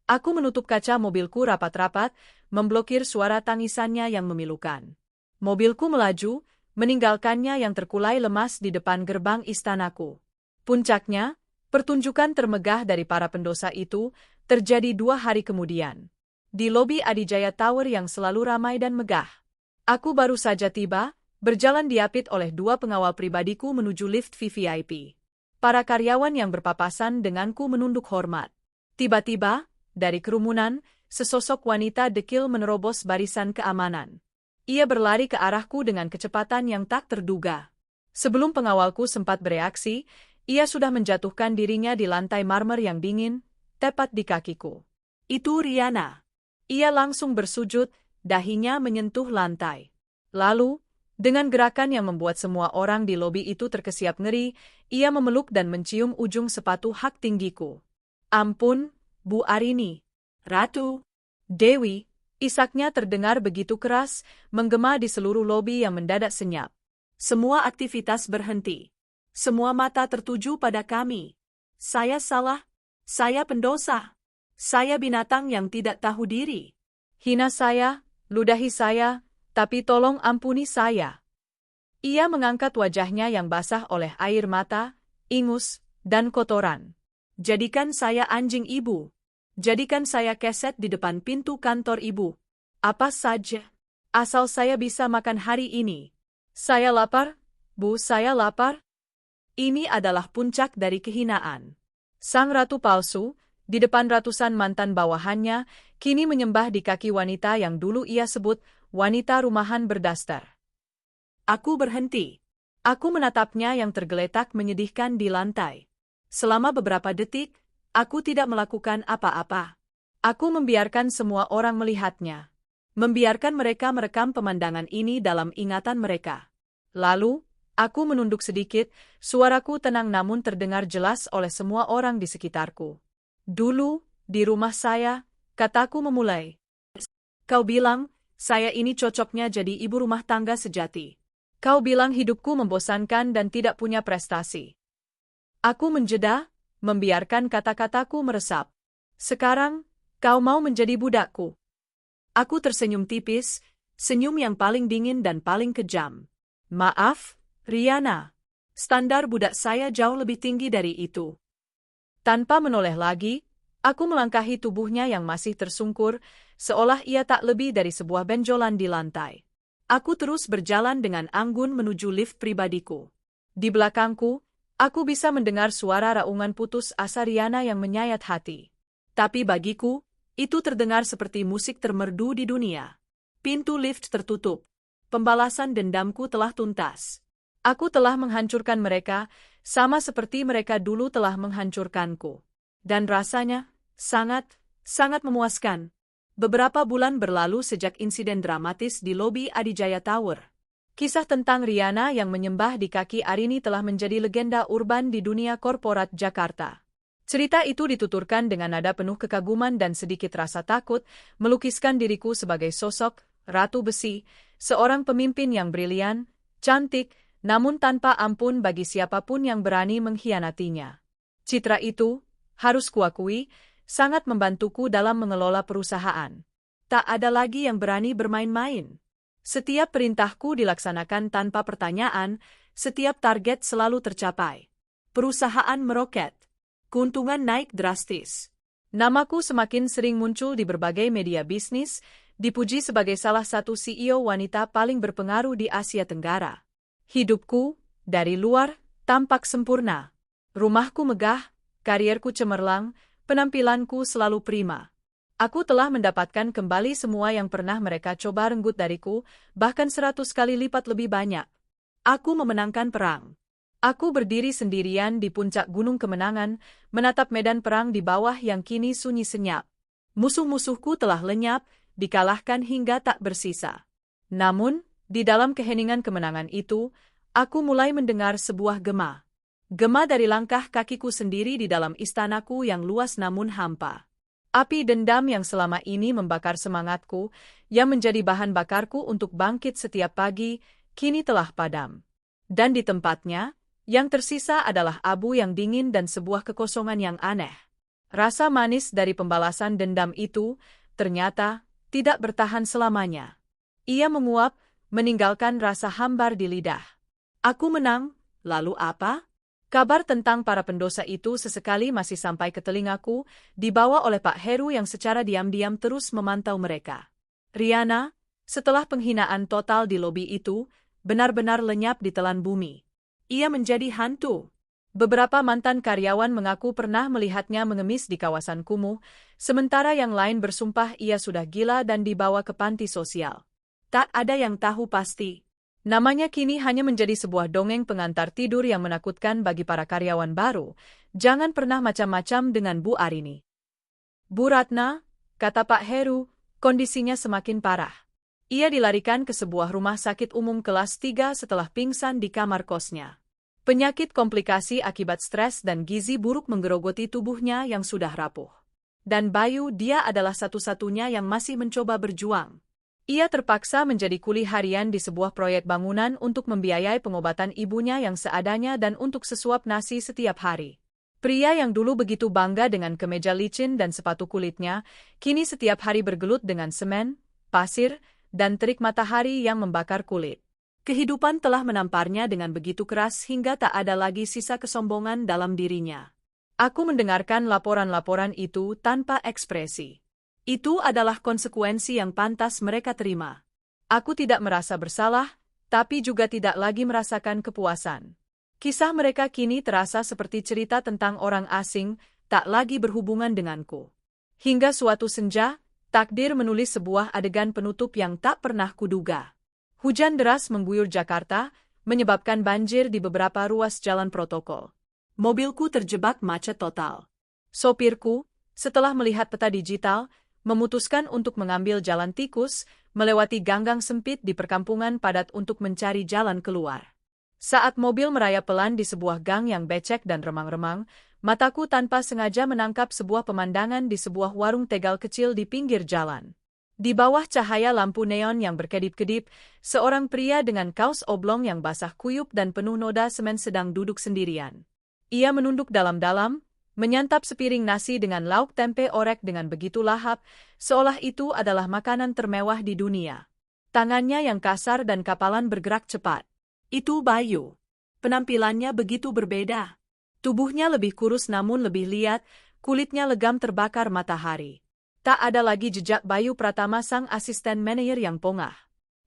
Speaker 1: Aku menutup kaca mobilku rapat-rapat, memblokir suara tangisannya yang memilukan. Mobilku melaju, meninggalkannya yang terkulai lemas di depan gerbang istanaku. Puncaknya, pertunjukan termegah dari para pendosa itu terjadi 2 hari kemudian. Di lobi Adijaya Tower yang selalu ramai dan megah. Aku baru saja tiba, berjalan diapit oleh 2 pengawal pribadiku menuju lift VVIP. Para karyawan yang berpapasan denganku menunduk hormat. Tiba-tiba, dari kerumunan, sesosok wanita dekil menerobos barisan keamanan. Ia berlari ke arahku dengan kecepatan yang tak terduga. Sebelum pengawalku sempat bereaksi, ia sudah menjatuhkan dirinya di lantai marmer yang dingin, tepat di kakiku.
Speaker 2: Itu Riana.
Speaker 1: Ia langsung bersujud, dahinya menyentuh lantai. Lalu, dengan gerakan yang membuat semua orang di lobi itu terkesiap ngeri, ia memeluk dan mencium ujung sepatu hak tinggiku. Ampun, Bu Arini.
Speaker 2: Ratu.
Speaker 1: Dewi, isaknya terdengar begitu keras, menggema di seluruh lobi yang mendadak senyap.
Speaker 2: Semua aktivitas berhenti. Semua mata tertuju pada kami. Saya salah. Saya pendosa. Saya binatang yang tidak tahu diri.
Speaker 1: Hina saya, ludahi saya, tapi tolong ampuni saya. Ia mengangkat wajahnya yang basah oleh air mata, ingus, dan kotoran.
Speaker 2: Jadikan saya anjing ibu. Jadikan saya keset di depan pintu kantor ibu. Apa saja. Asal saya bisa makan hari ini.
Speaker 1: Saya lapar, Bu, saya lapar.
Speaker 2: Ini adalah puncak dari kehinaan.
Speaker 1: Sang ratu palsu, di depan ratusan mantan bawahannya, kini menyembah di kaki wanita yang dulu ia sebut wanita rumahan berdaster.
Speaker 2: Aku berhenti. Aku menatapnya yang tergeletak menyedihkan di lantai. Selama beberapa detik, aku tidak melakukan apa-apa.
Speaker 1: Aku membiarkan semua orang melihatnya.
Speaker 2: Membiarkan mereka merekam pemandangan ini dalam ingatan mereka.
Speaker 1: Lalu, aku menunduk sedikit, suaraku tenang namun terdengar jelas oleh semua orang di sekitarku. Dulu, di rumah saya, kataku memulai.
Speaker 2: Kau bilang, saya ini cocoknya jadi ibu rumah tangga sejati.
Speaker 1: Kau bilang hidupku membosankan dan tidak punya prestasi. Aku menjeda, membiarkan kata-kataku meresap. Sekarang, kau mau menjadi budakku.
Speaker 2: Aku tersenyum tipis, senyum yang paling dingin dan paling kejam.
Speaker 1: Maaf, Riana.
Speaker 2: Standar budak saya jauh lebih tinggi dari itu.
Speaker 1: Tanpa menoleh lagi, aku melangkahi tubuhnya yang masih tersungkur, seolah ia tak lebih dari sebuah benjolan di lantai.
Speaker 2: Aku terus berjalan dengan anggun menuju lift pribadiku.
Speaker 1: Di belakangku, aku bisa mendengar suara raungan putus asa Riana yang menyayat hati.
Speaker 2: Tapi bagiku, itu terdengar seperti musik termerdu di dunia. Pintu lift tertutup. Pembalasan dendamku telah tuntas.
Speaker 1: Aku telah menghancurkan mereka, sama seperti mereka dulu telah menghancurkanku. Dan rasanya, sangat memuaskan. Beberapa bulan berlalu sejak insiden dramatis di lobi Adijaya Tower. Kisah tentang Riana yang menyembah di kaki Arini telah menjadi legenda urban di dunia korporat Jakarta. Cerita itu dituturkan dengan nada penuh kekaguman dan sedikit rasa takut, melukiskan diriku sebagai sosok, Ratu Besi, seorang pemimpin yang brilian, cantik, namun tanpa ampun bagi siapapun yang berani mengkhianatinya. Citra itu, harus kuakui, sangat membantuku dalam mengelola perusahaan.
Speaker 2: Tak ada lagi yang berani bermain-main. Setiap perintahku dilaksanakan tanpa pertanyaan, setiap target selalu tercapai. Perusahaan meroket. Keuntungan naik drastis.
Speaker 1: Namaku semakin sering muncul di berbagai media bisnis, dipuji sebagai salah satu CEO wanita paling berpengaruh di Asia Tenggara. Hidupku, dari luar, tampak sempurna. Rumahku megah, karierku cemerlang, penampilanku selalu prima. Aku telah mendapatkan kembali semua yang pernah mereka coba renggut dariku, bahkan 100 kali lipat lebih banyak.
Speaker 2: Aku memenangkan perang.
Speaker 1: Aku berdiri sendirian di puncak gunung kemenangan, menatap medan perang di bawah yang kini sunyi senyap. Musuh-musuhku telah lenyap, dikalahkan hingga tak bersisa. Namun, di dalam keheningan kemenangan itu, aku mulai mendengar sebuah gema. Gema dari langkah kakiku sendiri di dalam istanaku yang luas namun hampa. Api dendam yang selama ini membakar semangatku, yang menjadi bahan bakarku untuk bangkit setiap pagi, kini telah padam. Dan di tempatnya, yang tersisa adalah abu yang dingin dan sebuah kekosongan yang aneh. Rasa manis dari pembalasan dendam itu, ternyata, tidak bertahan selamanya. Ia menguap, meninggalkan rasa hambar di lidah.
Speaker 2: Aku menang, lalu apa?
Speaker 1: Kabar tentang para pendosa itu sesekali masih sampai ke telingaku, dibawa oleh Pak Heru yang secara diam-diam terus memantau mereka. Riana, setelah penghinaan total di lobi itu, benar-benar lenyap di telan bumi.
Speaker 2: Ia menjadi hantu.
Speaker 1: Beberapa mantan karyawan mengaku pernah melihatnya mengemis di kawasan kumuh, sementara yang lain bersumpah ia sudah gila dan dibawa ke panti sosial.
Speaker 2: Tak ada yang tahu pasti.
Speaker 1: Namanya kini hanya menjadi sebuah dongeng pengantar tidur yang menakutkan bagi para karyawan baru. Jangan pernah macam-macam dengan Bu Arini. Bu Ratna, kata Pak Heru, kondisinya semakin parah. Ia dilarikan ke sebuah rumah sakit umum kelas 3 setelah pingsan di kamar kosnya. Penyakit komplikasi akibat stres dan gizi buruk menggerogoti tubuhnya yang sudah rapuh. Dan Bayu, dia adalah satu-satunya yang masih mencoba berjuang. Ia terpaksa menjadi kuli harian di sebuah proyek bangunan untuk membiayai pengobatan ibunya yang seadanya dan untuk sesuap nasi setiap hari. Pria yang dulu begitu bangga dengan kemeja licin dan sepatu kulitnya, kini setiap hari bergelut dengan semen, pasir, dan terik matahari yang membakar kulit. Kehidupan telah menamparnya dengan begitu keras hingga tak ada lagi sisa kesombongan dalam dirinya. Aku mendengarkan laporan-laporan itu tanpa ekspresi. Itu adalah konsekuensi yang pantas mereka terima. Aku tidak merasa bersalah, tapi juga tidak lagi merasakan kepuasan. Kisah mereka kini terasa seperti cerita tentang orang asing, tak lagi berhubungan denganku. Hingga suatu senja, takdir menulis sebuah adegan penutup yang tak pernah kuduga. Hujan deras mengguyur Jakarta, menyebabkan banjir di beberapa ruas jalan protokol. Mobilku terjebak macet total. Sopirku, setelah melihat peta digital, memutuskan untuk mengambil jalan tikus, melewati ganggang sempit di perkampungan padat untuk mencari jalan keluar. Saat mobil merayap pelan di sebuah gang yang becek dan remang-remang, mataku tanpa sengaja menangkap sebuah pemandangan di sebuah warung tegal kecil di pinggir jalan. Di bawah cahaya lampu neon yang berkedip-kedip, seorang pria dengan kaos oblong yang basah kuyup dan penuh noda semen sedang duduk sendirian. Ia menunduk dalam-dalam, menyantap sepiring nasi dengan lauk tempe orek dengan begitu lahap, seolah itu adalah makanan termewah di dunia. Tangannya yang kasar dan kapalan bergerak cepat. Itu Bayu. Penampilannya begitu berbeda. Tubuhnya lebih kurus namun lebih liat, kulitnya legam terbakar matahari. Tak ada lagi jejak Bayu Pratama sang asisten manajer yang pongah.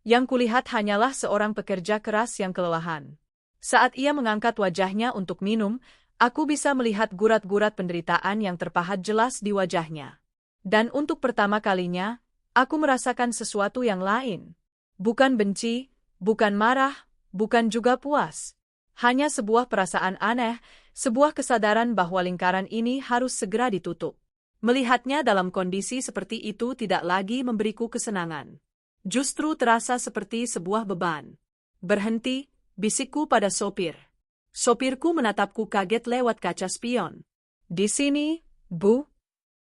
Speaker 1: Yang kulihat hanyalah seorang pekerja keras yang kelelahan. Saat ia mengangkat wajahnya untuk minum, aku bisa melihat gurat-gurat penderitaan yang terpahat jelas di wajahnya. Dan untuk pertama kalinya, aku merasakan sesuatu yang lain. Bukan benci, bukan marah, bukan juga puas. Hanya sebuah perasaan aneh, sebuah kesadaran bahwa lingkaran ini harus segera ditutup. Melihatnya dalam kondisi seperti itu tidak lagi memberiku kesenangan. Justru terasa seperti sebuah beban. Berhenti, bisikku pada sopir. Sopirku menatapku kaget lewat kaca spion. Di sini, Bu?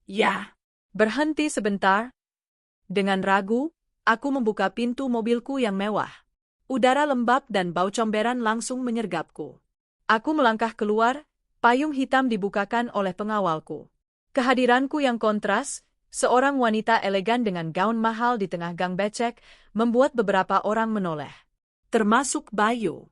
Speaker 1: Ya. Berhenti sebentar. Dengan ragu, aku membuka pintu mobilku yang mewah. Udara lembab dan bau comberan langsung menyergapku. Aku melangkah keluar, payung hitam dibukakan oleh pengawalku. Kehadiranku yang kontras, seorang wanita elegan dengan gaun mahal di tengah gang becek, membuat beberapa orang menoleh. Termasuk Bayu.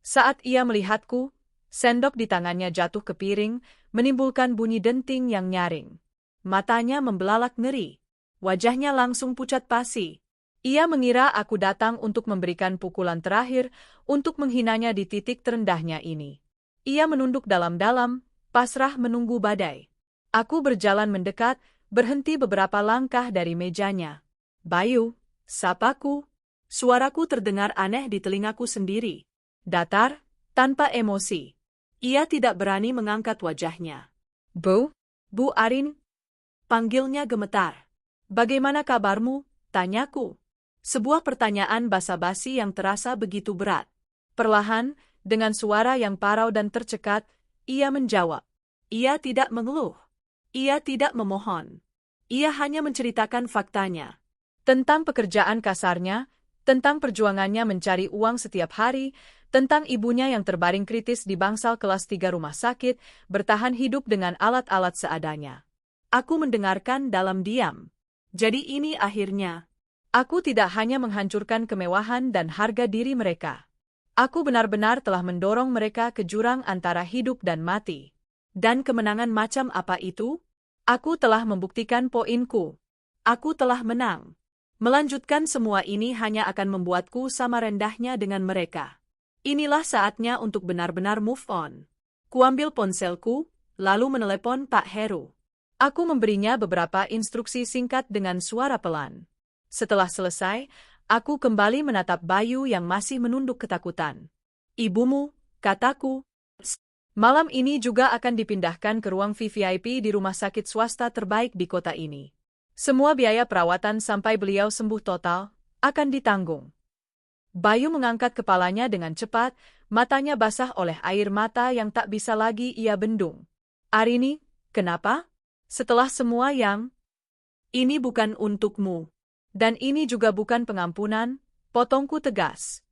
Speaker 1: Saat ia melihatku, sendok di tangannya jatuh ke piring, menimbulkan bunyi denting yang nyaring. Matanya membelalak ngeri. Wajahnya langsung pucat pasi. Ia mengira aku datang untuk memberikan pukulan terakhir, untuk menghinanya di titik terendahnya ini. Ia menunduk dalam-dalam, pasrah menunggu badai. Aku berjalan mendekat, berhenti beberapa langkah dari mejanya. Bayu, sapaku. Suaraku terdengar aneh di telingaku sendiri. Datar, tanpa emosi. Ia tidak berani mengangkat wajahnya. Bu Arin? Panggilnya gemetar. Bagaimana kabarmu? Tanyaku. Sebuah pertanyaan basa-basi yang terasa begitu berat. Perlahan, dengan suara yang parau dan tercekat, ia menjawab. Ia tidak mengeluh. Ia tidak memohon. Ia hanya menceritakan faktanya. Tentang pekerjaan kasarnya, tentang perjuangannya mencari uang setiap hari, tentang ibunya yang terbaring kritis di bangsal kelas 3 rumah sakit, bertahan hidup dengan alat-alat seadanya. Aku mendengarkan dalam diam. Jadi ini akhirnya. Aku tidak hanya menghancurkan kemewahan dan harga diri mereka. Aku benar-benar telah mendorong mereka ke jurang antara hidup dan mati. Dan kemenangan macam apa itu? Aku telah membuktikan poinku. Aku telah menang. Melanjutkan semua ini hanya akan membuatku sama rendahnya dengan mereka. Inilah saatnya untuk benar-benar move on. Kuambil ponselku, lalu menelepon Pak Heru. Aku memberinya beberapa instruksi singkat dengan suara pelan. Setelah selesai,
Speaker 2: Aku kembali menatap Bayu yang masih menunduk ketakutan. Ibumu, kataku. Malam ini juga akan dipindahkan ke ruang VVIP di rumah sakit swasta terbaik di kota ini. Semua biaya perawatan sampai beliau sembuh total akan ditanggung. Bayu mengangkat kepalanya dengan cepat, matanya basah oleh air mata yang tak bisa lagi ia bendung. Arini, kenapa? Setelah semua yang... Ini bukan untukmu. Dan ini juga bukan pengampunan, potongku tegas.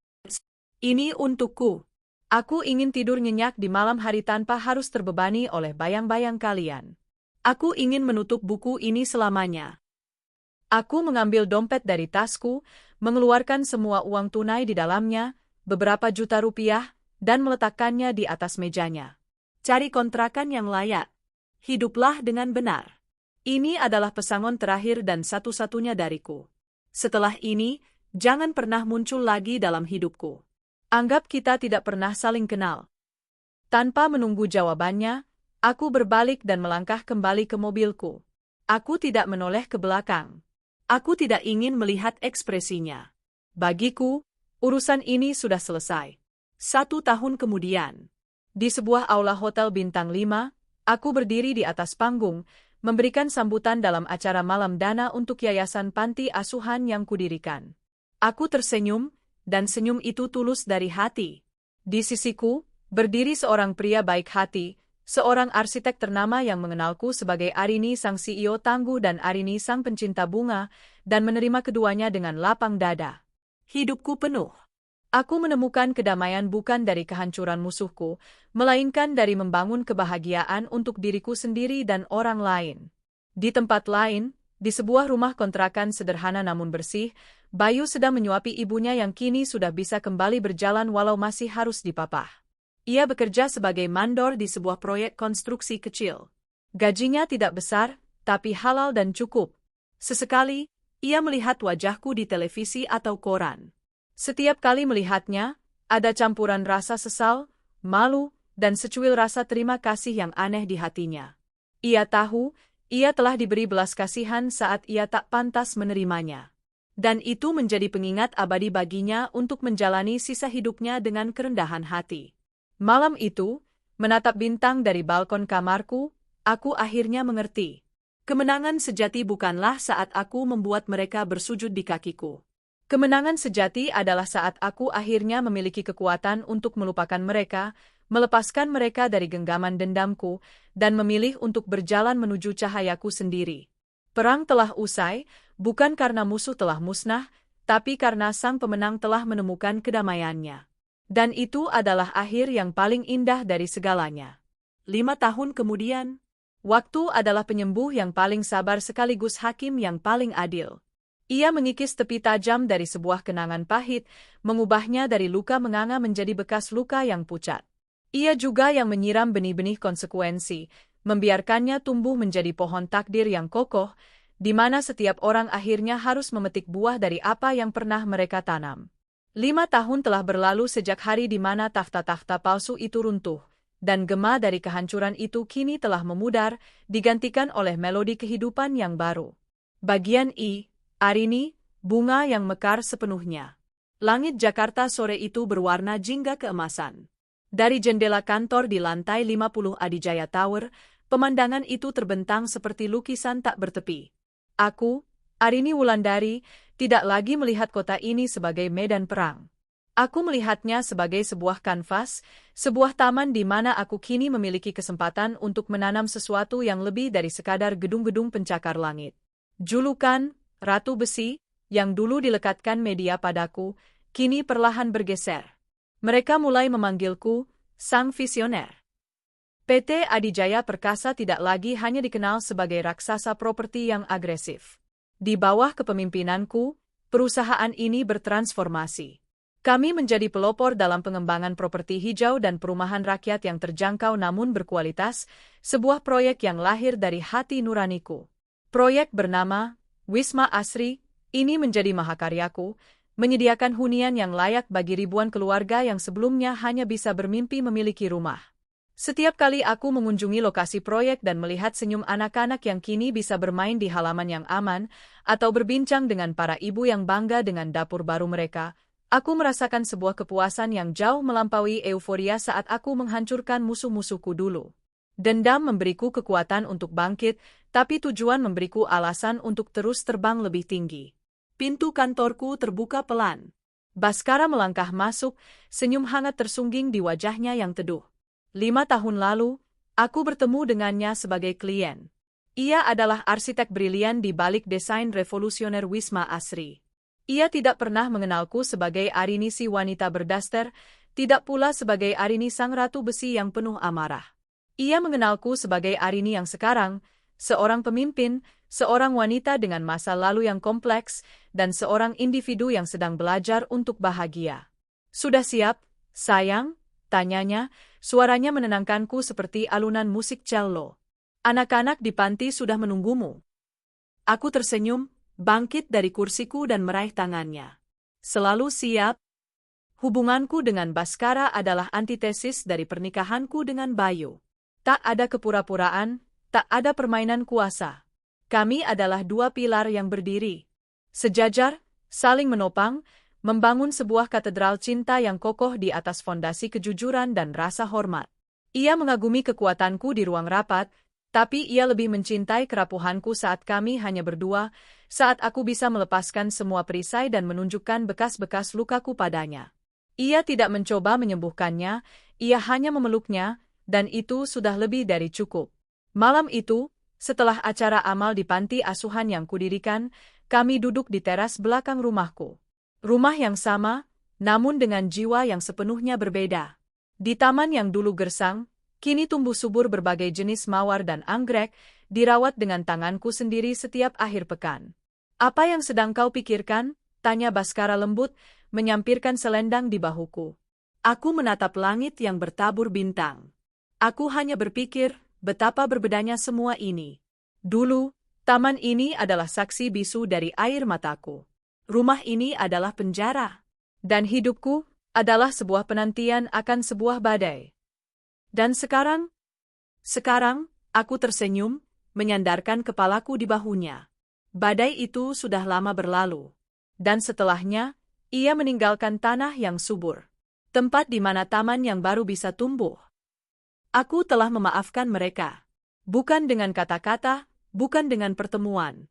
Speaker 2: Ini untukku. Aku ingin tidur nyenyak di malam hari tanpa harus terbebani oleh bayang-bayang kalian. Aku ingin menutup buku ini selamanya. Aku mengambil dompet dari tasku, mengeluarkan semua uang tunai di dalamnya, beberapa juta rupiah, dan meletakkannya di atas mejanya. Cari kontrakan yang layak. Hiduplah dengan benar. Ini adalah pesangon terakhir dan satu-satunya dariku. Setelah ini, jangan pernah muncul lagi dalam hidupku. Anggap kita tidak pernah saling kenal. Tanpa menunggu jawabannya, aku berbalik dan melangkah kembali ke mobilku. Aku tidak menoleh ke belakang. Aku tidak ingin melihat ekspresinya. Bagiku, urusan ini sudah selesai. 1 tahun kemudian, di sebuah aula hotel bintang 5, aku berdiri di atas panggung, memberikan sambutan dalam acara malam dana untuk yayasan panti asuhan yang kudirikan. Aku tersenyum, dan senyum itu tulus dari hati. Di sisiku, berdiri seorang pria baik hati, seorang arsitek ternama yang mengenalku sebagai Arini sang CEO tangguh dan Arini sang pencinta bunga, dan menerima keduanya dengan lapang dada. Hidupku penuh. Aku menemukan kedamaian bukan dari kehancuran musuhku, melainkan dari membangun kebahagiaan untuk diriku sendiri dan orang lain. Di tempat lain, di sebuah rumah kontrakan sederhana namun bersih, Bayu sedang menyuapi ibunya yang kini sudah bisa kembali berjalan walau masih harus dipapah. Ia bekerja sebagai mandor di sebuah proyek konstruksi kecil. Gajinya tidak besar, tapi halal dan cukup. Sesekali, ia melihat wajahku di televisi atau koran. Setiap kali melihatnya, ada campuran rasa sesal, malu, dan secuil rasa terima kasih yang aneh di hatinya. Ia tahu, ia telah diberi belas kasihan saat ia tak pantas menerimanya. Dan itu menjadi pengingat abadi baginya untuk menjalani sisa hidupnya dengan kerendahan hati. Malam itu, menatap bintang dari balkon kamarku, aku akhirnya mengerti. Kemenangan sejati bukanlah saat aku membuat mereka bersujud di kakiku. Kemenangan sejati adalah saat aku akhirnya memiliki kekuatan untuk melupakan mereka, melepaskan mereka dari genggaman dendamku, dan memilih untuk berjalan menuju cahayaku sendiri. Perang telah usai, bukan karena musuh telah musnah, tapi karena sang pemenang telah menemukan kedamaiannya. Dan itu adalah akhir yang paling indah dari segalanya. 5 tahun kemudian, waktu adalah penyembuh yang paling sabar sekaligus hakim yang paling adil. Ia mengikis tepi tajam dari sebuah kenangan pahit, mengubahnya dari luka menganga menjadi bekas luka yang pucat. Ia juga yang menyiram benih-benih konsekuensi, membiarkannya tumbuh menjadi pohon takdir yang kokoh, di mana setiap orang akhirnya harus memetik buah dari apa yang pernah mereka tanam. 5 tahun telah berlalu sejak hari di mana takhta-takhta palsu itu runtuh, dan gema dari kehancuran itu kini telah memudar, digantikan oleh melodi kehidupan yang baru. Bagian I, Arini, bunga yang mekar sepenuhnya. Langit Jakarta sore itu berwarna jingga keemasan. Dari jendela kantor di lantai 50 Adijaya Tower, pemandangan itu terbentang seperti lukisan tak bertepi. Aku, Arini Wulandari, tidak lagi melihat kota ini sebagai medan perang. Aku melihatnya sebagai sebuah kanvas, sebuah taman di mana aku kini memiliki kesempatan untuk menanam sesuatu yang lebih dari sekadar gedung-gedung pencakar langit. Julukan, Ratu Besi, yang dulu dilekatkan media padaku, kini perlahan bergeser. Mereka mulai memanggilku, Sang Visioner. PT Adijaya Perkasa tidak lagi hanya dikenal sebagai raksasa properti yang agresif. Di bawah kepemimpinanku, perusahaan ini bertransformasi. Kami menjadi pelopor dalam pengembangan properti hijau dan perumahan rakyat yang terjangkau namun berkualitas, sebuah proyek yang lahir dari hati nuraniku. Proyek bernama Wisma Asri, ini menjadi mahakaryaku, menyediakan hunian yang layak bagi ribuan keluarga yang sebelumnya hanya bisa bermimpi memiliki rumah.
Speaker 1: Setiap kali aku mengunjungi lokasi proyek dan melihat senyum anak-anak yang kini bisa bermain di halaman yang aman, atau berbincang dengan para ibu yang bangga dengan dapur baru mereka, aku merasakan sebuah kepuasan yang jauh melampaui euforia saat aku menghancurkan musuh-musuhku dulu. Dendam memberiku kekuatan untuk bangkit, tapi tujuan memberiku alasan untuk terus terbang lebih tinggi.
Speaker 2: Pintu kantorku terbuka pelan.
Speaker 1: Baskara melangkah masuk, senyum hangat tersungging di wajahnya yang teduh. 5 tahun lalu, aku bertemu dengannya sebagai klien. Ia adalah arsitek brilian di balik desain revolusioner Wisma Asri. Ia tidak pernah mengenalku sebagai Arini si wanita berdaster, tidak pula sebagai Arini sang ratu besi yang penuh amarah. Ia mengenalku sebagai Arini yang sekarang, seorang pemimpin, seorang wanita dengan masa lalu yang kompleks, dan seorang individu yang sedang belajar untuk bahagia. Sudah siap, sayang? Tanyanya, suaranya menenangkanku seperti alunan musik cello. Anak-anak di panti sudah menunggumu.
Speaker 2: Aku tersenyum, bangkit dari kursiku dan meraih tangannya.
Speaker 1: Selalu siap. Hubunganku dengan Baskara adalah antitesis dari pernikahanku dengan Bayu. Tak ada kepura-puraan, tak ada permainan kuasa. Kami adalah dua pilar yang berdiri sejajar, saling menopang, membangun sebuah katedral cinta yang kokoh di atas fondasi kejujuran dan rasa hormat. Ia mengagumi kekuatanku di ruang rapat, tapi ia lebih mencintai kerapuhanku saat kami hanya berdua, saat aku bisa melepaskan semua perisai dan menunjukkan bekas-bekas lukaku padanya. Ia tidak mencoba menyembuhkannya, ia hanya memeluknya, dan itu sudah lebih dari cukup. Malam itu, setelah acara amal di panti asuhan yang kudirikan, kami duduk di teras belakang rumahku. Rumah yang sama, namun dengan jiwa yang sepenuhnya berbeda. Di taman yang dulu gersang, kini tumbuh subur berbagai jenis mawar dan anggrek, dirawat dengan tanganku sendiri setiap akhir pekan. Apa yang sedang kau pikirkan? Tanya Baskara lembut, menyampirkan selendang di bahuku.
Speaker 2: Aku menatap langit yang bertabur bintang. Aku hanya berpikir, betapa berbedanya semua ini.
Speaker 1: Dulu, taman ini adalah saksi bisu dari air mataku. Rumah ini adalah penjara. Dan hidupku adalah sebuah penantian akan sebuah badai.
Speaker 2: Dan sekarang? Sekarang, aku tersenyum, menyandarkan kepalaku di bahunya. Badai itu sudah lama berlalu.
Speaker 1: Dan setelahnya, ia meninggalkan tanah yang subur. Tempat di mana taman yang baru bisa tumbuh.
Speaker 2: Aku telah memaafkan mereka. Bukan dengan kata-kata, bukan dengan pertemuan.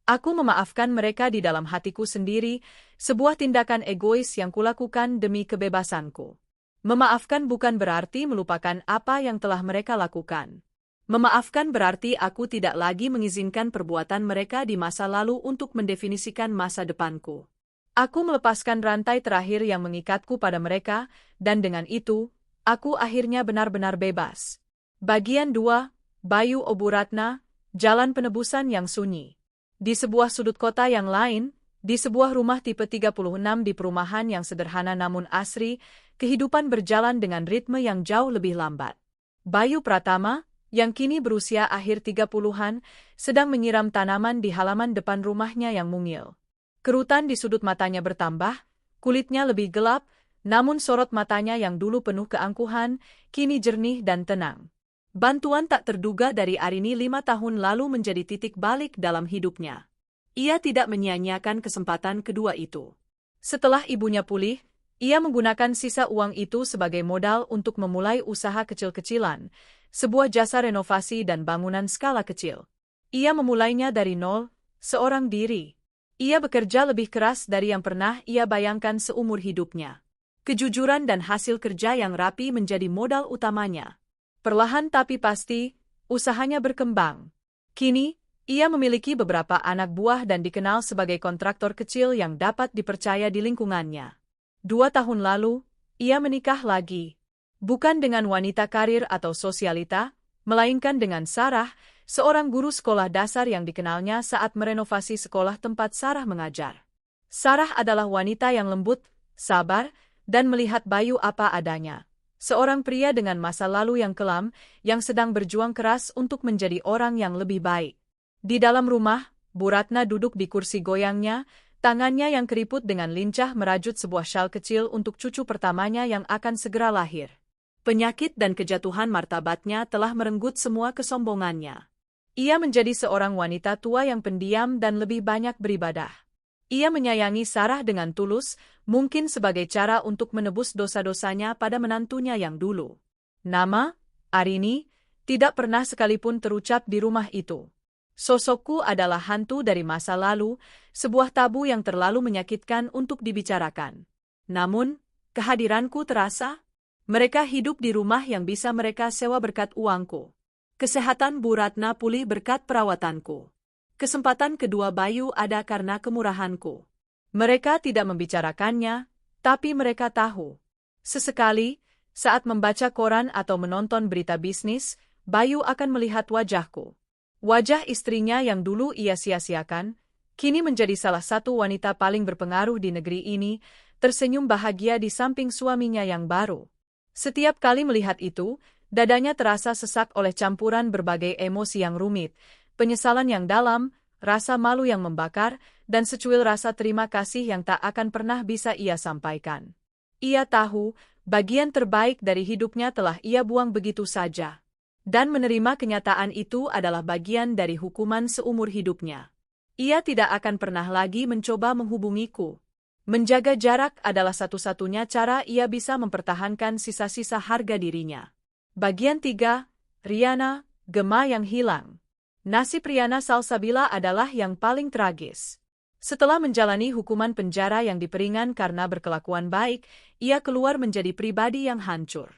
Speaker 1: Aku memaafkan mereka di dalam hatiku sendiri, sebuah tindakan egois yang kulakukan demi kebebasanku. Memaafkan bukan berarti melupakan apa yang telah mereka lakukan.
Speaker 2: Memaafkan berarti aku tidak lagi mengizinkan perbuatan mereka di masa lalu untuk mendefinisikan masa depanku.
Speaker 1: Aku melepaskan rantai terakhir yang mengikatku pada mereka, dan dengan itu, aku akhirnya benar-benar bebas. Bagian 2, Bayu Oburatna, Jalan Penebusan yang Sunyi. Di sebuah sudut kota yang lain, di sebuah rumah tipe 36 di perumahan yang sederhana namun asri, kehidupan berjalan dengan ritme yang jauh lebih lambat. Bayu Pratama, yang kini berusia akhir 30-an, sedang menyiram tanaman di halaman depan rumahnya yang mungil. Kerutan di sudut matanya bertambah, kulitnya lebih gelap, namun sorot matanya yang dulu penuh keangkuhan, kini jernih dan tenang.
Speaker 2: Bantuan tak terduga dari Arini 5 tahun lalu menjadi titik balik dalam hidupnya. Ia tidak menyia-nyiakan kesempatan kedua itu.
Speaker 1: Setelah ibunya pulih, ia menggunakan sisa uang itu sebagai modal untuk memulai usaha kecil-kecilan, sebuah jasa renovasi dan bangunan skala kecil. Ia memulainya dari nol, seorang diri. Ia bekerja lebih keras dari yang pernah ia bayangkan seumur hidupnya. Kejujuran dan hasil kerja yang rapi menjadi modal utamanya. Perlahan tapi pasti, usahanya berkembang. Kini, ia memiliki beberapa anak buah dan dikenal sebagai kontraktor kecil yang dapat dipercaya di lingkungannya. 2 tahun lalu, ia menikah lagi. Bukan dengan wanita karir atau sosialita, melainkan dengan Sarah, seorang guru sekolah dasar yang dikenalnya saat merenovasi sekolah tempat Sarah mengajar. Sarah adalah wanita yang lembut, sabar, dan melihat Bayu apa adanya. Seorang pria dengan masa lalu yang kelam, yang sedang berjuang keras untuk menjadi orang yang lebih baik. Di dalam rumah, Bu Ratna duduk di kursi goyangnya, tangannya yang keriput dengan lincah merajut sebuah syal kecil untuk cucu pertamanya yang akan segera lahir.
Speaker 2: Penyakit dan kejatuhan martabatnya telah merenggut semua kesombongannya. Ia menjadi seorang wanita tua yang pendiam dan lebih banyak beribadah. Ia menyayangi Sarah dengan tulus, mungkin sebagai cara untuk menebus dosa-dosanya pada menantunya yang dulu. Nama, Arini, tidak pernah sekalipun terucap di rumah itu. Sosokku adalah hantu dari masa lalu, sebuah tabu yang terlalu menyakitkan untuk dibicarakan. Namun, kehadiranku terasa. Mereka hidup di rumah yang bisa mereka sewa berkat uangku. Kesehatan Bu Ratna pulih berkat perawatanku. Kesempatan kedua Bayu ada karena kemurahanku. Mereka tidak membicarakannya, tapi mereka tahu. Sesekali, saat membaca koran atau menonton berita bisnis, Bayu akan melihat wajahku. Wajah istrinya yang dulu ia sia-siakan, kini menjadi salah satu wanita paling berpengaruh di negeri ini, tersenyum bahagia di samping suaminya yang baru. Setiap kali melihat itu, dadanya terasa sesak oleh campuran berbagai emosi yang rumit, penyesalan yang dalam, rasa malu yang membakar, dan secuil rasa terima kasih yang tak akan pernah bisa ia sampaikan. Ia tahu, bagian terbaik dari hidupnya telah ia buang begitu saja. Dan menerima kenyataan itu adalah bagian dari hukuman seumur hidupnya. Ia tidak akan pernah lagi mencoba menghubungiku. Menjaga jarak adalah satu-satunya cara ia bisa mempertahankan sisa-sisa harga dirinya. Bagian 3, Riana, Gema yang hilang. Nasib Riana Salsabila adalah yang paling tragis. Setelah menjalani hukuman penjara yang diperingan karena berkelakuan baik, ia keluar menjadi pribadi yang hancur.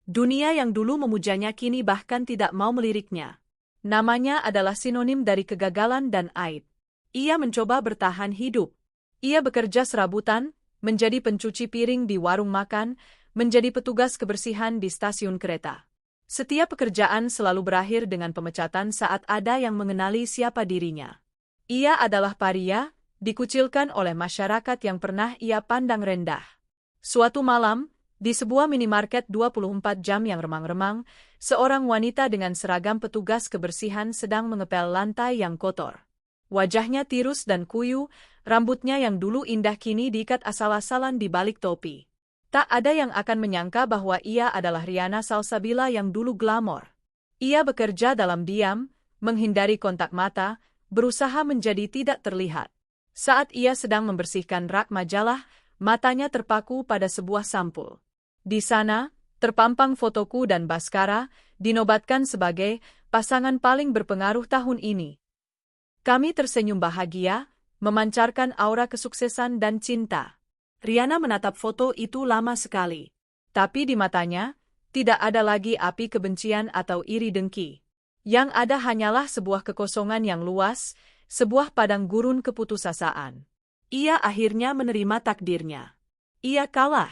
Speaker 2: Dunia yang dulu memujanya kini bahkan tidak mau meliriknya. Namanya adalah sinonim dari kegagalan dan aib. Ia mencoba bertahan hidup. Ia bekerja serabutan, menjadi pencuci piring di warung makan, menjadi petugas kebersihan di stasiun kereta. Setiap pekerjaan selalu berakhir dengan pemecatan saat ada yang mengenali siapa dirinya. Ia adalah paria, dikucilkan oleh masyarakat yang pernah ia pandang rendah. Suatu malam, di sebuah minimarket 24 jam yang remang-remang, seorang wanita dengan seragam petugas kebersihan sedang mengepel lantai yang kotor. Wajahnya tirus dan kuyu, rambutnya yang dulu indah kini diikat asal-asalan di balik topi. Tak ada yang akan menyangka bahwa ia adalah Riana Salsabila yang dulu glamor. Ia bekerja dalam diam, menghindari kontak mata, berusaha menjadi tidak terlihat. Saat ia sedang membersihkan rak majalah, matanya terpaku pada sebuah sampul. Di sana, terpampang fotoku dan Baskara, dinobatkan sebagai pasangan paling berpengaruh tahun ini. Kami tersenyum bahagia, memancarkan aura kesuksesan dan cinta. Riana menatap foto itu lama sekali. Tapi di matanya, tidak ada lagi api kebencian atau iri dengki. Yang ada hanyalah sebuah kekosongan yang luas, sebuah padang gurun keputusasaan. Ia akhirnya menerima takdirnya. Ia kalah.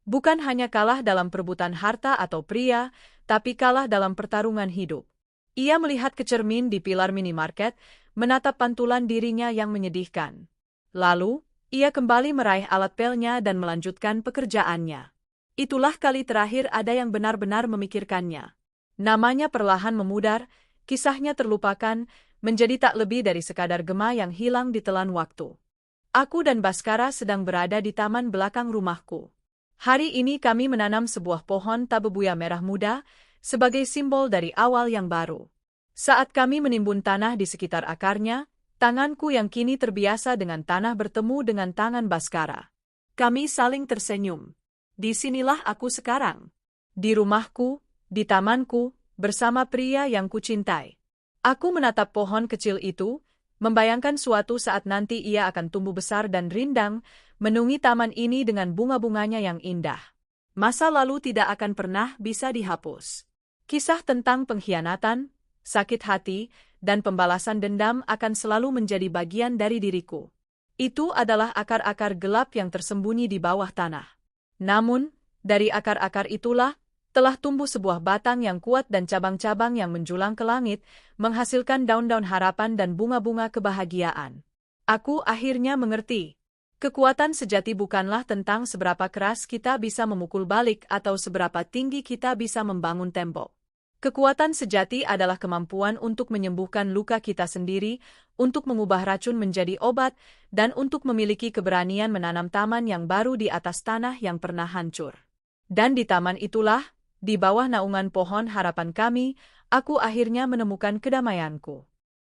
Speaker 2: Bukan hanya kalah dalam perebutan harta atau pria, tapi kalah dalam pertarungan hidup. Ia melihat ke cermin di pilar minimarket, menatap pantulan dirinya yang menyedihkan. Lalu, ia kembali meraih alat pelnya dan melanjutkan pekerjaannya. Itulah kali terakhir ada yang benar-benar memikirkannya. Namanya perlahan memudar, kisahnya terlupakan, menjadi tak lebih dari sekadar gema yang hilang di telan waktu. Aku dan Baskara sedang berada di taman belakang rumahku. Hari ini kami menanam sebuah pohon tabebuya merah muda, sebagai simbol dari awal yang baru. Saat kami menimbun tanah di sekitar akarnya, tanganku yang kini terbiasa dengan tanah bertemu dengan tangan Baskara. Kami saling tersenyum. Disinilah aku sekarang. Di rumahku, di tamanku, bersama pria yang kucintai. Aku menatap pohon kecil itu, membayangkan suatu saat nanti ia akan tumbuh besar dan rindang, menungi taman ini dengan bunga-bunganya yang indah. Masa lalu tidak akan pernah bisa dihapus. Kisah tentang pengkhianatan, sakit hati, dan pembalasan dendam akan selalu menjadi bagian dari diriku. Itu adalah akar-akar gelap yang tersembunyi di bawah tanah. Namun, dari akar-akar itulah, telah tumbuh sebuah batang yang kuat dan cabang-cabang yang menjulang ke langit, menghasilkan daun-daun harapan dan bunga-bunga kebahagiaan. Aku akhirnya mengerti. Kekuatan sejati bukanlah tentang seberapa keras kita bisa memukul balik atau seberapa tinggi kita bisa membangun tembok. Kekuatan sejati adalah kemampuan untuk menyembuhkan luka kita sendiri, untuk mengubah racun menjadi obat, dan untuk memiliki keberanian menanam taman yang baru di atas tanah yang pernah hancur. Dan di taman itulah,
Speaker 1: Di bawah naungan pohon harapan kami, aku akhirnya menemukan kedamaianku.